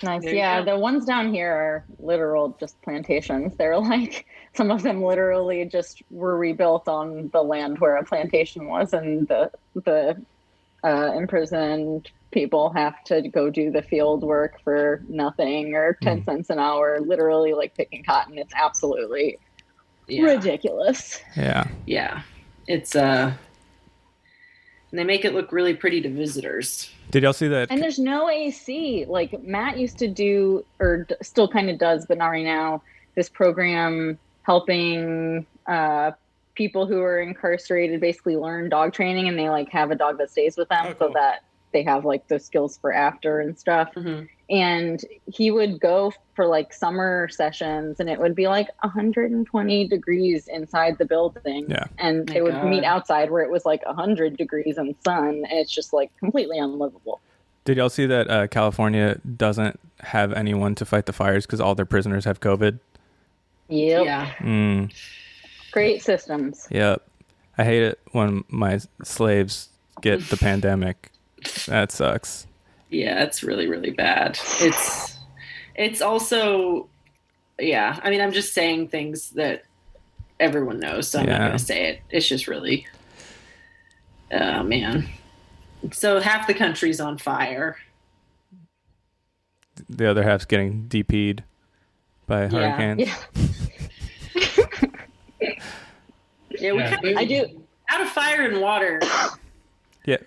Nice. Yeah, the ones down here are literal just plantations. They're like, some of them literally just were rebuilt on the land where a plantation was, and the imprisoned people have to go do the field work for nothing or 10 cents an hour, literally like picking cotton. It's absolutely ridiculous. Yeah. It's and they make it look really pretty to visitors. Did y'all see that? And there's no AC. Like Matt used to do, or still kind of does, but not right now, this program helping people who are incarcerated basically learn dog training, and they like have a dog that stays with them so that they have like those skills for after and stuff. And he would go for like summer sessions, and it would be like 120 degrees inside the building. Yeah. And they would meet outside where it was like 100 degrees in sun, and it's just like completely unlivable. Did y'all see that California doesn't have anyone to fight the fires because all their prisoners have COVID? Yep. Yeah. Great systems. Yep. I hate it when my slaves get the pandemic. That sucks. Yeah, it's really, really bad. It's also, yeah. I mean, I'm just saying things that everyone knows, so I'm not going to say it. It's just really, oh man. So half the country's on fire. The other half's getting DP'd by hurricanes. Yeah, we I do out of fire and water. Yeah,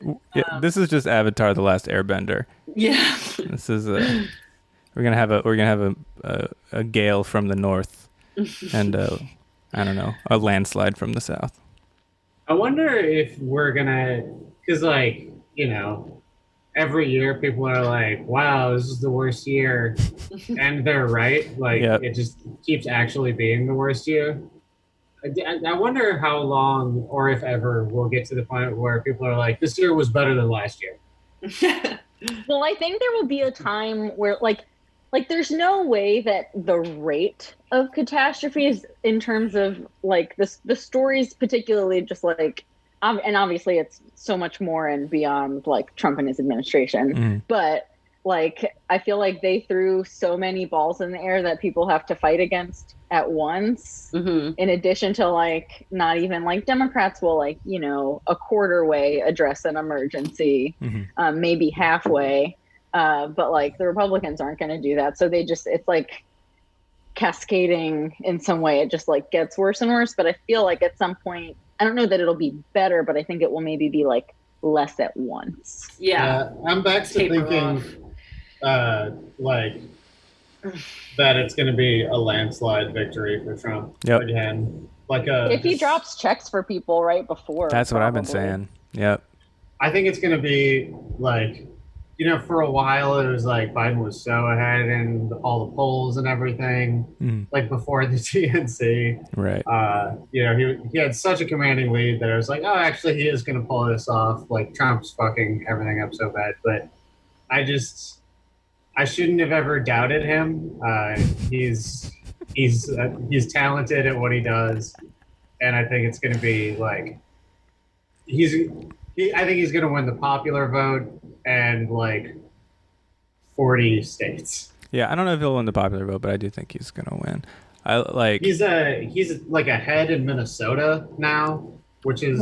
this is just Avatar: The Last Airbender. Yeah, this is we're gonna have a gale from the north, and I don't know, a landslide from the south. I wonder if we're gonna, because like, you know, every year people are like, "Wow, this is the worst year," and they're right. Like it just keeps actually being the worst year. I wonder how long, or if ever, we'll get to the point where people are like, this year was better than last year. Well, I think there will be a time where, like there's no way that the rate of catastrophes in terms of, like, the stories particularly just, like, and obviously it's so much more and beyond, like, Trump and his administration, but, like, I feel like they threw so many balls in the air that people have to fight against at once, in addition to, like, not even, like, Democrats will, like, you know, a quarter way address an emergency, maybe halfway, but, like, the Republicans aren't going to do that. So it's like cascading in some way. It just, like, gets worse and worse. But I feel like at some point, I don't know that it'll be better, but I think it will maybe be, like, less at once. Yeah. I'm back to thinking like that it's going to be a landslide victory for Trump again. Like if he drops checks for people right before. That's what I've been saying. Yep. I think it's going to be like, you know, for a while it was like Biden was so ahead in all the polls and everything, like before the DNC. Right. You know, he had such a commanding lead that I was like, oh, actually he is going to pull this off. Like Trump's fucking everything up so bad, but I shouldn't have ever doubted him. He's talented at what he does, and I think it's going to be like I think he's going to win the popular vote and like 40 states. Yeah, I don't know if he'll win the popular vote, but I do think he's going to win. He's like ahead in Minnesota now, which is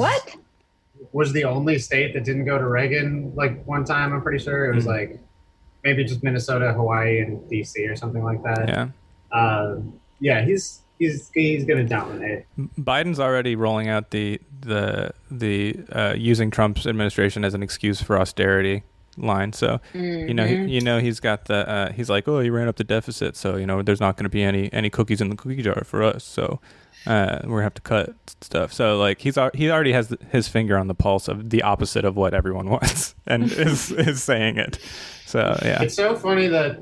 was the only state that didn't go to Reagan like one time. I'm pretty sure it was like. Maybe just Minnesota, Hawaii, and DC or something like that. Yeah. He's going to dominate. Biden's already rolling out the using Trump's administration as an excuse for austerity line. So he's got the he's like, oh, he ran up the deficit, so you know there's not going to be any cookies in the cookie jar for us. So we're gonna have to cut stuff. So like he already has his finger on the pulse of the opposite of what everyone wants, and is saying it. So yeah, it's so funny that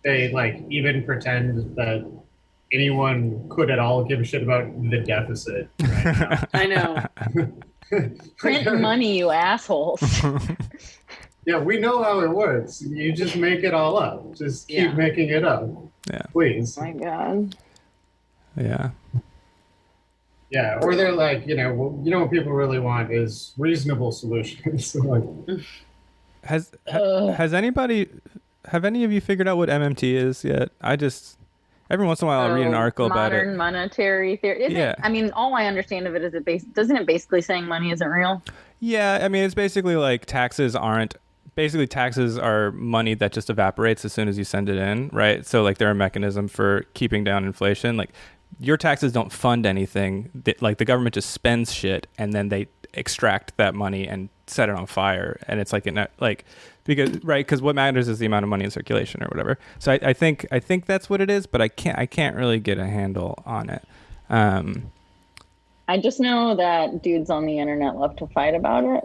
they like even pretend that anyone could at all give a shit about the deficit right now. I know. Print money, you assholes. Yeah, we know how it works. You just make it all up. Just keep making it up. Yeah, please. Oh my God. Yeah. Yeah, or they're like, you know what people really want is reasonable solutions. Like, have any of you figured out what MMT is yet? I just every once in a while I'll read an article about it. Modern monetary theory. I mean, all I understand of it is doesn't it basically saying money isn't real? Yeah, I mean it's basically like taxes are money that just evaporates as soon as you send it in, right? So like they're a mechanism for keeping down inflation. Like your taxes don't fund anything. Like the government just spends shit and then they extract that money and set it on fire. And it's like because what matters is the amount of money in circulation or whatever. So I think that's what it is, but I can't really get a handle on it. I just know that dudes on the internet love to fight about it.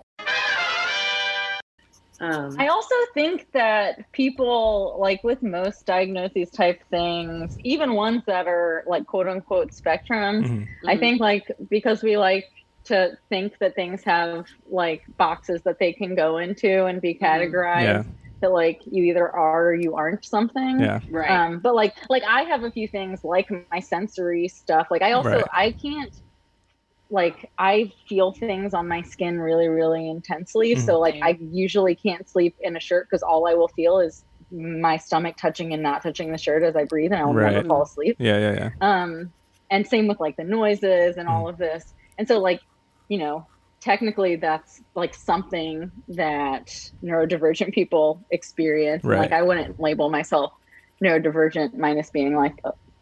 I also think that people, like with most diagnoses type things, even ones that are like quote unquote spectrums, Mm-hmm. I think like because we like to think that things have like boxes that they can go into and be categorized, that like you either are or you aren't something. Yeah. Right. But like I have a few things like my sensory stuff. Like I also, I can't, like I feel things on my skin really, really intensely. So like I usually can't sleep in a shirt because all I will feel is my stomach touching and not touching the shirt as I breathe, and I'll never fall asleep. Yeah. And same with like the noises and all of this. And so like, you know, technically that's like something that neurodivergent people experience. Right. Like I wouldn't label myself neurodivergent minus being like,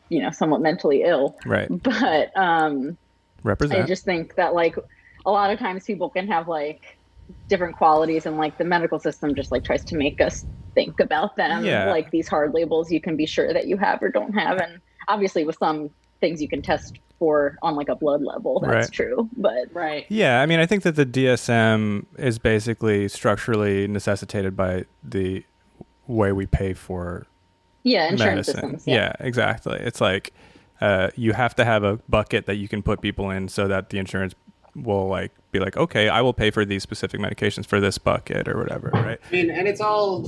you know, somewhat mentally ill. Right. But represent. I just think that like a lot of times people can have like different qualities, and like the medical system just like tries to make us think about them. Like these hard labels you can be sure that you have or don't have. And obviously with some things you can test for on like a blood level. That's true. But yeah, I mean, I think that the DSM is basically structurally necessitated by the way we pay for insurance medicine. Systems. Yeah, exactly. It's like you have to have a bucket that you can put people in so that the insurance will like be like, okay, I will pay for these specific medications for this bucket or whatever, right? I mean, and it's all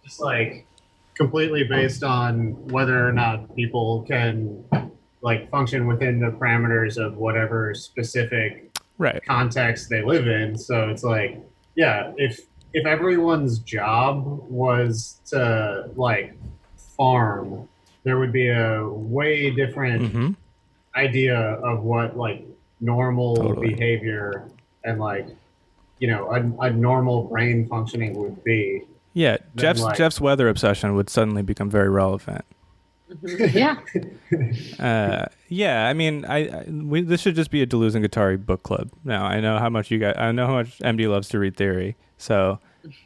just like completely based on whether or not people can like function within the parameters of whatever specific context they live in. So it's like, yeah, if everyone's job was to like farm, there would be a way different idea of what like normal behavior and like, you know, a normal brain functioning would be. Yeah, Jeff's weather obsession would suddenly become very relevant. Yeah. I mean, this should just be a Deleuze and Guattari book club. Now I know how much MD loves to read theory. So,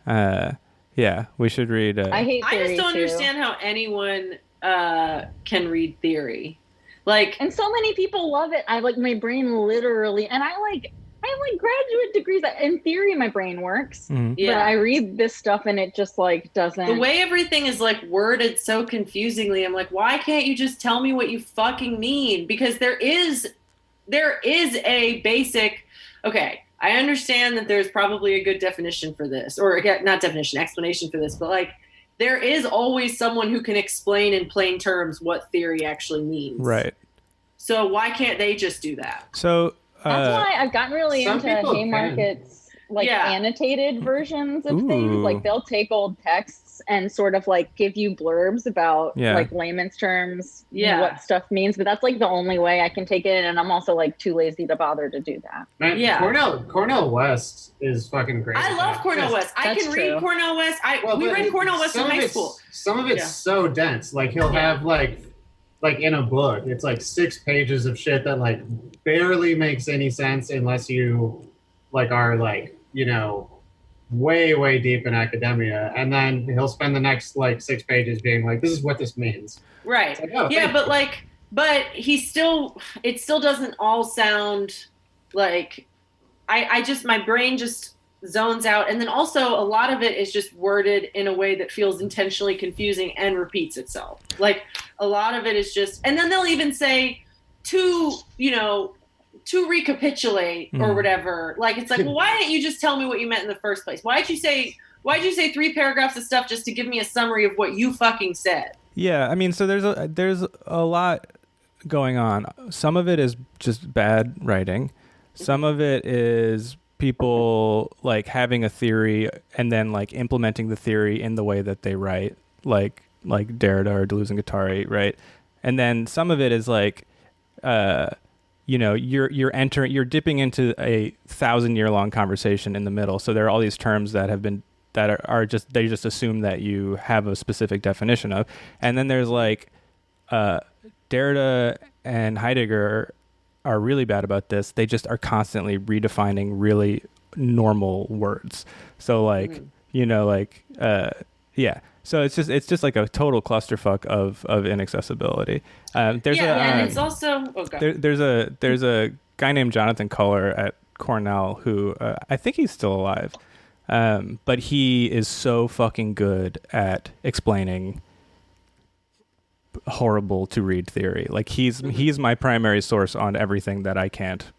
we should read. I hate theory. I just don't understand how anyone can read theory. Like, and so many people love it. I like my brain literally, and I have graduate degrees in theory. My brain works, but I read this stuff and it just like doesn't. The way everything is like worded so confusingly, I'm like, why can't you just tell me what you fucking mean? Because there is a basic. Okay, I understand that there's probably a good definition for this, or not definition, explanation for this, but like there is always someone who can explain in plain terms what theory actually means. Right. So why can't they just do that? So. That's why I've gotten really into Haymarket's like annotated versions of things. Like they'll take old texts and sort of like give you blurbs about like layman's terms, what stuff means. But that's like the only way I can take it, and I'm also like too lazy to bother to do that. Man, Cornell West is fucking great. I love Cornell West. I can read Cornell West. We read Cornell West in high school. Some of it's so dense. Like he'll have like in a book, it's like 6 pages of shit that like barely makes any sense unless you like are like, you know, way deep in academia. And then he'll spend the next like 6 pages being like, this is what this means. Right. Like, oh, but it still doesn't all sound like my brain just zones out. And then also a lot of it is just worded in a way that feels intentionally confusing and repeats itself. Like a lot of it is just, and then they'll even say to recapitulate or whatever. Like, it's like, well, why didn't you just tell me what you meant in the first place? Why'd you say 3 paragraphs of stuff just to give me a summary of what you fucking said? Yeah. I mean, so there's a lot going on. Some of it is just bad writing. Some of it is people like having a theory and then like implementing the theory in the way that they write, like Derrida or Deleuze and Guattari, right? And then some of it is like, you're dipping into a 1,000-year-long conversation in the middle. So there are all these terms that are just, they just assume that you have a specific definition of. And then there's like Derrida and Heidegger are really bad about this. They just are constantly redefining really normal words. So like, like yeah. So it's just like a total clusterfuck of inaccessibility. And it's also there's a guy named Jonathan Culler at Cornell who I think he's still alive, but he is so fucking good at explaining horrible to read theory. Like he's my primary source on everything that I can't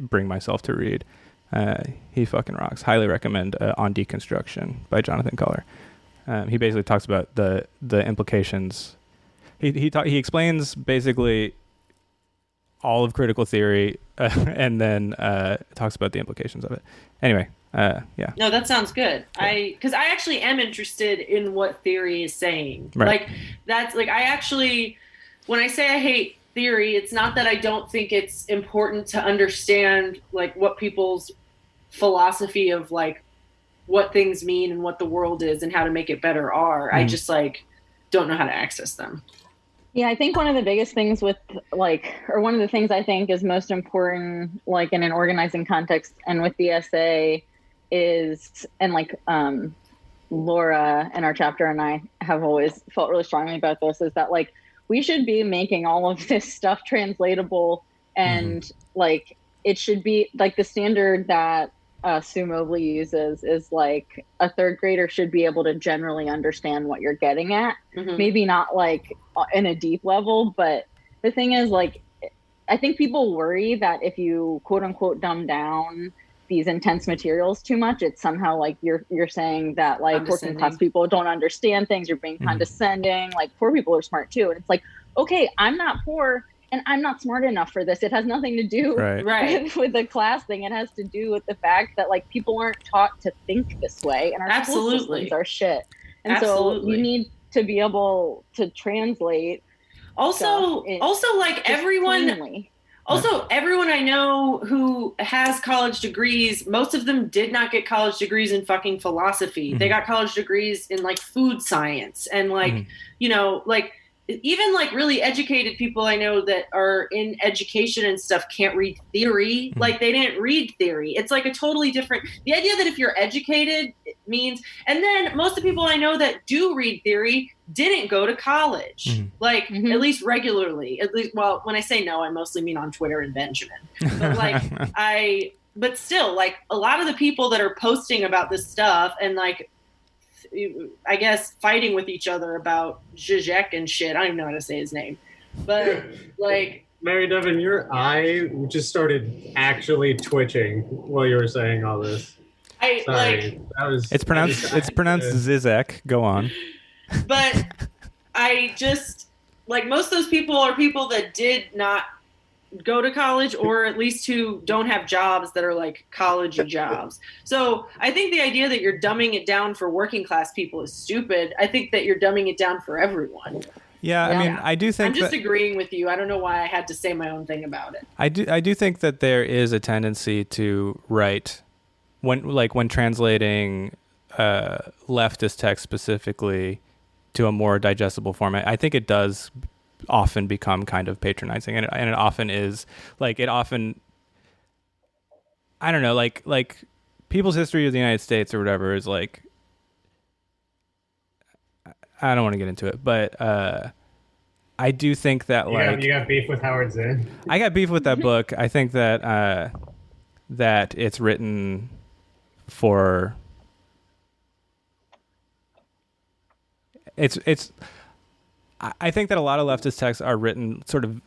bring myself to read. He fucking rocks. Highly recommend On Deconstruction by Jonathan Culler. He basically talks about the implications. He explains basically all of critical theory, and then talks about the implications of it. Anyway, yeah. No, that sounds good. Because I actually am interested in what theory is saying. Right. Like that's like I actually, when I say I hate theory, it's not that I don't think it's important to understand like what people's philosophy of like what things mean and what the world is and how to make it better are. I just like don't know how to access them. Yeah, I think one of the biggest things with one of the things I think is most important, like in an organizing context and with the essay is, and like Laura in our chapter and I have always felt really strongly about this, is that like we should be making all of this stuff translatable, and like it should be like the standard that Sue Mobley uses is like a third grader should be able to generally understand what you're getting at. Maybe not like in a deep level, but the thing is like, I think people worry that if you quote unquote dumb down these intense materials too much, it's somehow like you're saying that like working class people don't understand things, you're being condescending, like poor people are smart too. And it's like, okay, I'm not poor and I'm not smart enough for this. It has nothing to do with the class thing. It has to do with the fact that like people aren't taught to think this way, and our school systems are shit. And so you need to be able to translate. Also like everyone. Cleanly. Also, everyone I know who has college degrees, most of them did not get college degrees in fucking philosophy. They got college degrees in like food science and like, you know, like even like really educated people I know that are in education and stuff can't read theory. Like they didn't read theory. It's like a totally different, the idea that if you're educated means, and then most of the people I know that do read theory didn't go to college, like at least regularly, at least, well, when I say no, I mostly mean on Twitter and Benjamin, but like but still like a lot of the people that are posting about this stuff and like, I guess fighting with each other about Zizek and shit. I don't even know how to say his name, but like Mary Devin, your eye just started actually twitching while you were saying all this. It's pronounced Zizek. Go on. But I just like most of those people are people that did not go to college, or at least who don't have jobs that are like college jobs. So I think the idea that you're dumbing it down for working class people is stupid. I think that you're dumbing it down for everyone. Yeah, I mean, I do think I'm just agreeing with you. I don't know why I had to say my own thing about it. I do think that there is a tendency to write when translating leftist text specifically to a more digestible format. I think it does often become kind of patronizing, and it often is like I don't know, like people's history of the United States or whatever is like, I don't want to get into it, but I do think that you got beef with Howard Zinn. I got beef with that book. I think that that it's written for it's I think that a lot of leftist texts are written sort of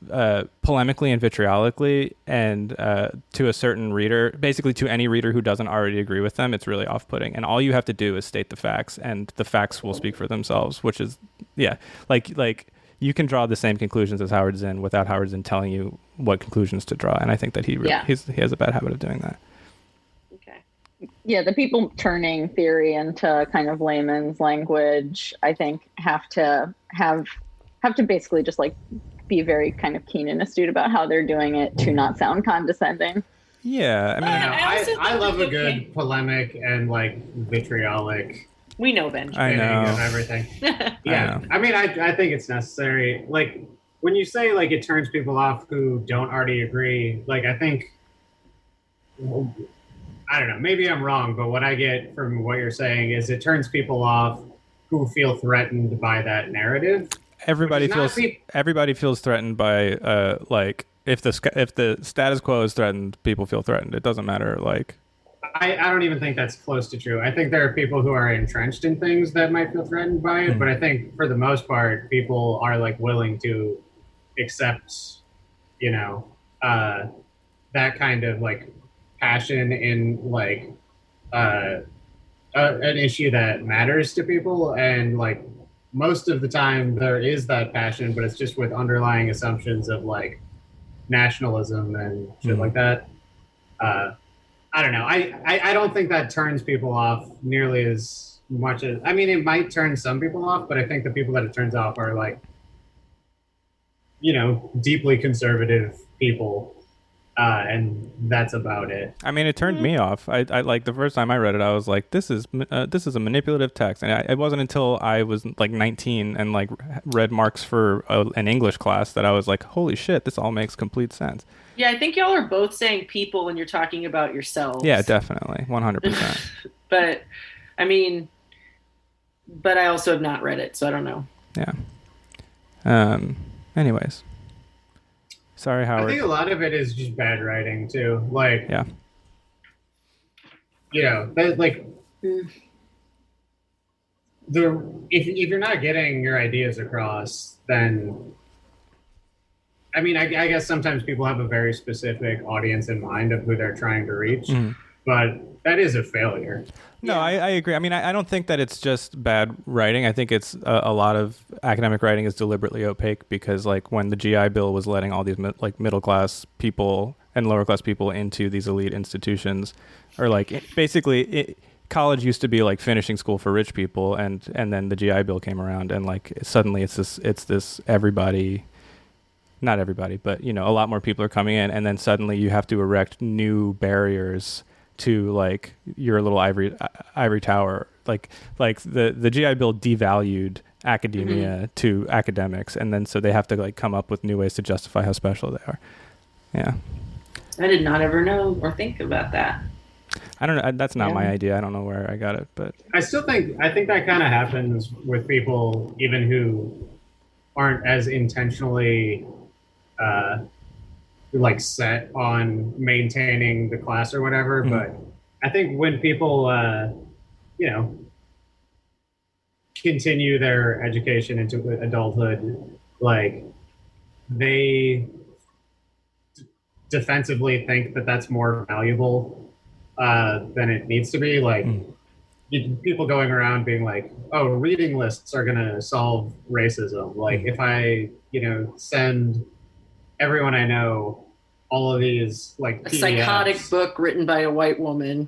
polemically and vitriolically, and to a certain reader, basically to any reader who doesn't already agree with them, it's really off-putting. And all you have to do is state the facts, and the facts will speak for themselves, which is, like you can draw the same conclusions as Howard Zinn without Howard Zinn telling you what conclusions to draw. And I think that he has a bad habit of doing that. Yeah, the people turning theory into kind of layman's language, I think, have to basically just like be very kind of keen and astute about how they're doing it to not sound condescending. Yeah, I mean, I love a good polemic and like vitriolic. We know Benjamin. I know of everything. Yeah, I mean, I think it's necessary. Like when you say like it turns people off who don't already agree, like I think I don't know, maybe I'm wrong, but what I get from what you're saying is it turns people off who feel threatened by that narrative. Everybody feels threatened by like if the status quo is threatened, people feel threatened. It doesn't matter like I don't even think that's close to true. I think there are people who are entrenched in things that might feel threatened by it, but I think for the most part, people are like willing to accept, you know, that kind of like passion in like an issue that matters to people, and like most of the time there is that passion, but it's just with underlying assumptions of like nationalism and shit like that. I don't know. I don't think that turns people off nearly as much as, I mean, it might turn some people off, but I think the people that it turns off are like, you know, deeply conservative people. And that's about it. I mean, it turned me off. I like the first time I read it, I was like, this is a manipulative text. And it wasn't until I was like 19 and like read Marx for an English class that I was like, holy shit, this all makes complete sense. Yeah, I think y'all are both saying people when you're talking about yourselves. Yeah, definitely. 100%. But I mean, but I also have not read it, so I don't know. Yeah. Anyways. Sorry, Howard. I think a lot of it is just bad writing too. Like, yeah, you know, like if you're not getting your ideas across, then I mean, I guess sometimes people have a very specific audience in mind of who they're trying to reach, but that is a failure. No, I agree. I mean, I don't think that it's just bad writing. I think it's a lot of academic writing is deliberately opaque because, like, when the GI Bill was letting all these like middle class people and lower class people into these elite institutions, or like basically, college used to be like finishing school for rich people, and then the GI Bill came around, and like suddenly it's this everybody. Not everybody, but you know, a lot more people are coming in, and then suddenly you have to erect new barriers to like your little ivory tower. Like the GI Bill devalued academia to academics, and then so they have to like come up with new ways to justify how special they are. Yeah, I did not ever know or think about that. I don't know. That's not my idea. I don't know where I got it, but I think that kind of happens with people even who aren't as intentionally like set on maintaining the class or whatever. But I think when people, you know, continue their education into adulthood, like they defensively think that that's more valuable than it needs to be. Like people going around being like, oh, reading lists are going to solve racism. Like if I, you know, send everyone I know all of these like a PDFs. Psychotic book written by a white woman.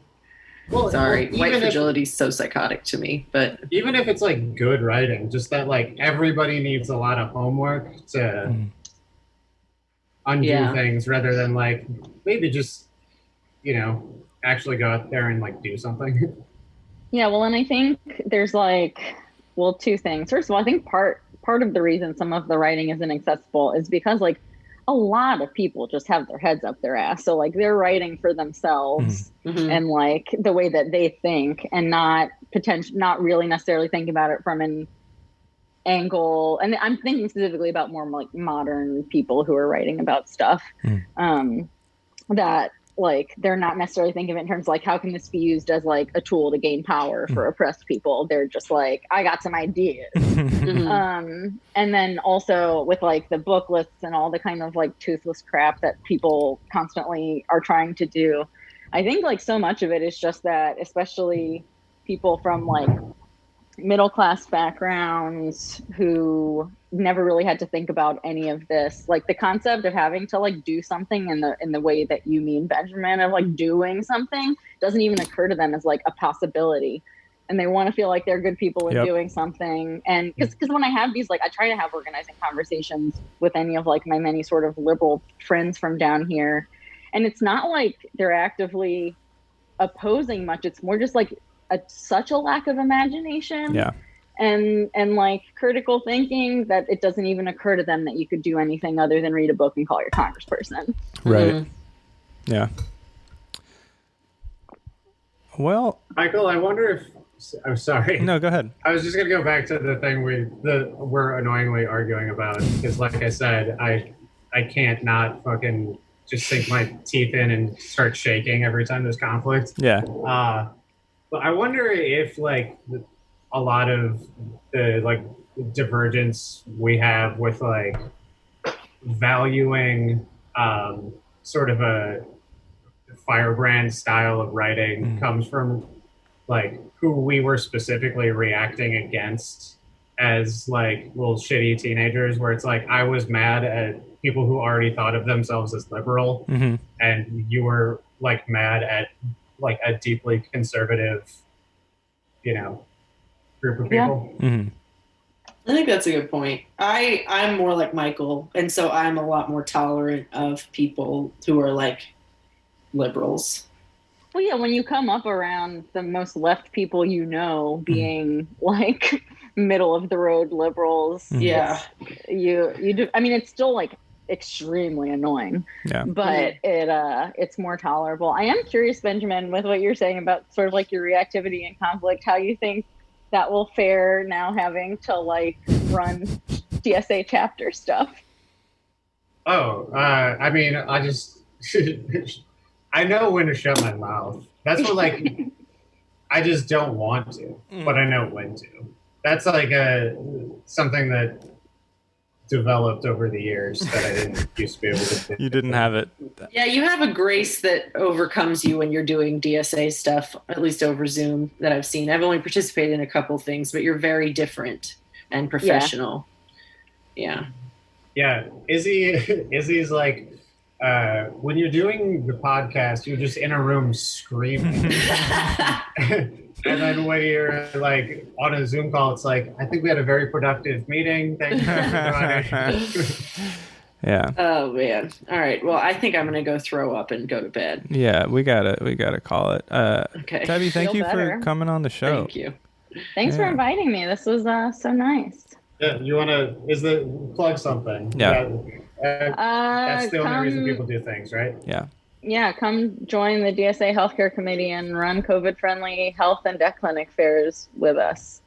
Well, sorry, white fragility is so psychotic to me. But even if it's like good writing, just that like everybody needs a lot of homework to undo things, rather than like maybe just, you know, actually go out there and like do something. Yeah, well, and I think there's like, well, two things. First of all, I think part of the reason some of the writing isn't accessible is because like a lot of people just have their heads up their ass. So like they're writing for themselves and like the way that they think, and not really necessarily thinking about it from an angle. And I'm thinking specifically about more like modern people who are writing about stuff that like they're not necessarily thinking of it in terms of like how can this be used as like a tool to gain power for oppressed people. They're just like, I got some ideas. And then also with like the book lists and all the kind of like toothless crap that people constantly are trying to do, I think like so much of it is just that, especially people from like middle class backgrounds who never really had to think about any of this, like the concept of having to like do something in the way that you mean, Benjamin, of like doing something doesn't even occur to them as like a possibility, and they want to feel like they're good people in doing something. And because when I have these, like I try to have organizing conversations with any of like my many sort of liberal friends from down here, and it's not like they're actively opposing much, it's more just like such a lack of imagination and like critical thinking that it doesn't even occur to them that you could do anything other than read a book and call your congressperson. Right. Yeah. Well, Michael, I wonder if I'm sorry. No, go ahead. I was just gonna go back to the thing we're annoyingly arguing about because, like I said, I can't not fucking just sink my teeth in and start shaking every time there's conflict. Yeah. But I wonder if like a lot of the like divergence we have with like valuing sort of a firebrand style of writing comes from like who we were specifically reacting against as like little shitty teenagers, where it's like I was mad at people who already thought of themselves as liberal, and you were like mad at like a deeply conservative, group of people. I think that's a good point. I'm more like Michael, and so I'm a lot more tolerant of people who are like liberals. Well, yeah, when you come up around the most left people being like middle of the road liberals, yeah, you do. I mean, it's still like extremely annoying, but it's more tolerable. I am curious, Benjamin, with what you're saying about sort of like your reactivity and conflict, how you think that will fare now having to like run DSA chapter stuff. I mean, I just I know when to shut my mouth. That's what like I just don't want to, but I know when to. That's like something that developed over the years that I didn't used to be able to do. You didn't have it. Yeah, you have a grace that overcomes you when you're doing DSA stuff, at least over Zoom that I've seen. I've only participated in a couple things, but you're very different and professional. Yeah. Izzy's like, when you're doing the podcast, you're just in a room screaming. And then when you're like on a Zoom call, it's like, I think we had a very productive meeting. Thank you, everybody. Yeah. Oh man. All right. Well, I think I'm gonna go throw up and go to bed. Yeah, we gotta call it. Okay. Tebbe, thank you for coming on the show. Thank you. Thanks for inviting me. This was so nice. Yeah, you wanna plug something? Yeah. That's the only reason people do things, right? Yeah. Yeah, come join the DSA Healthcare Committee and run COVID-friendly health and death clinic fairs with us.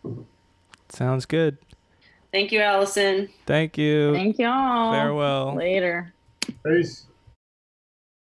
Sounds good. Thank you, Allison. Thank you. Thank y'all. Farewell. Later. Peace.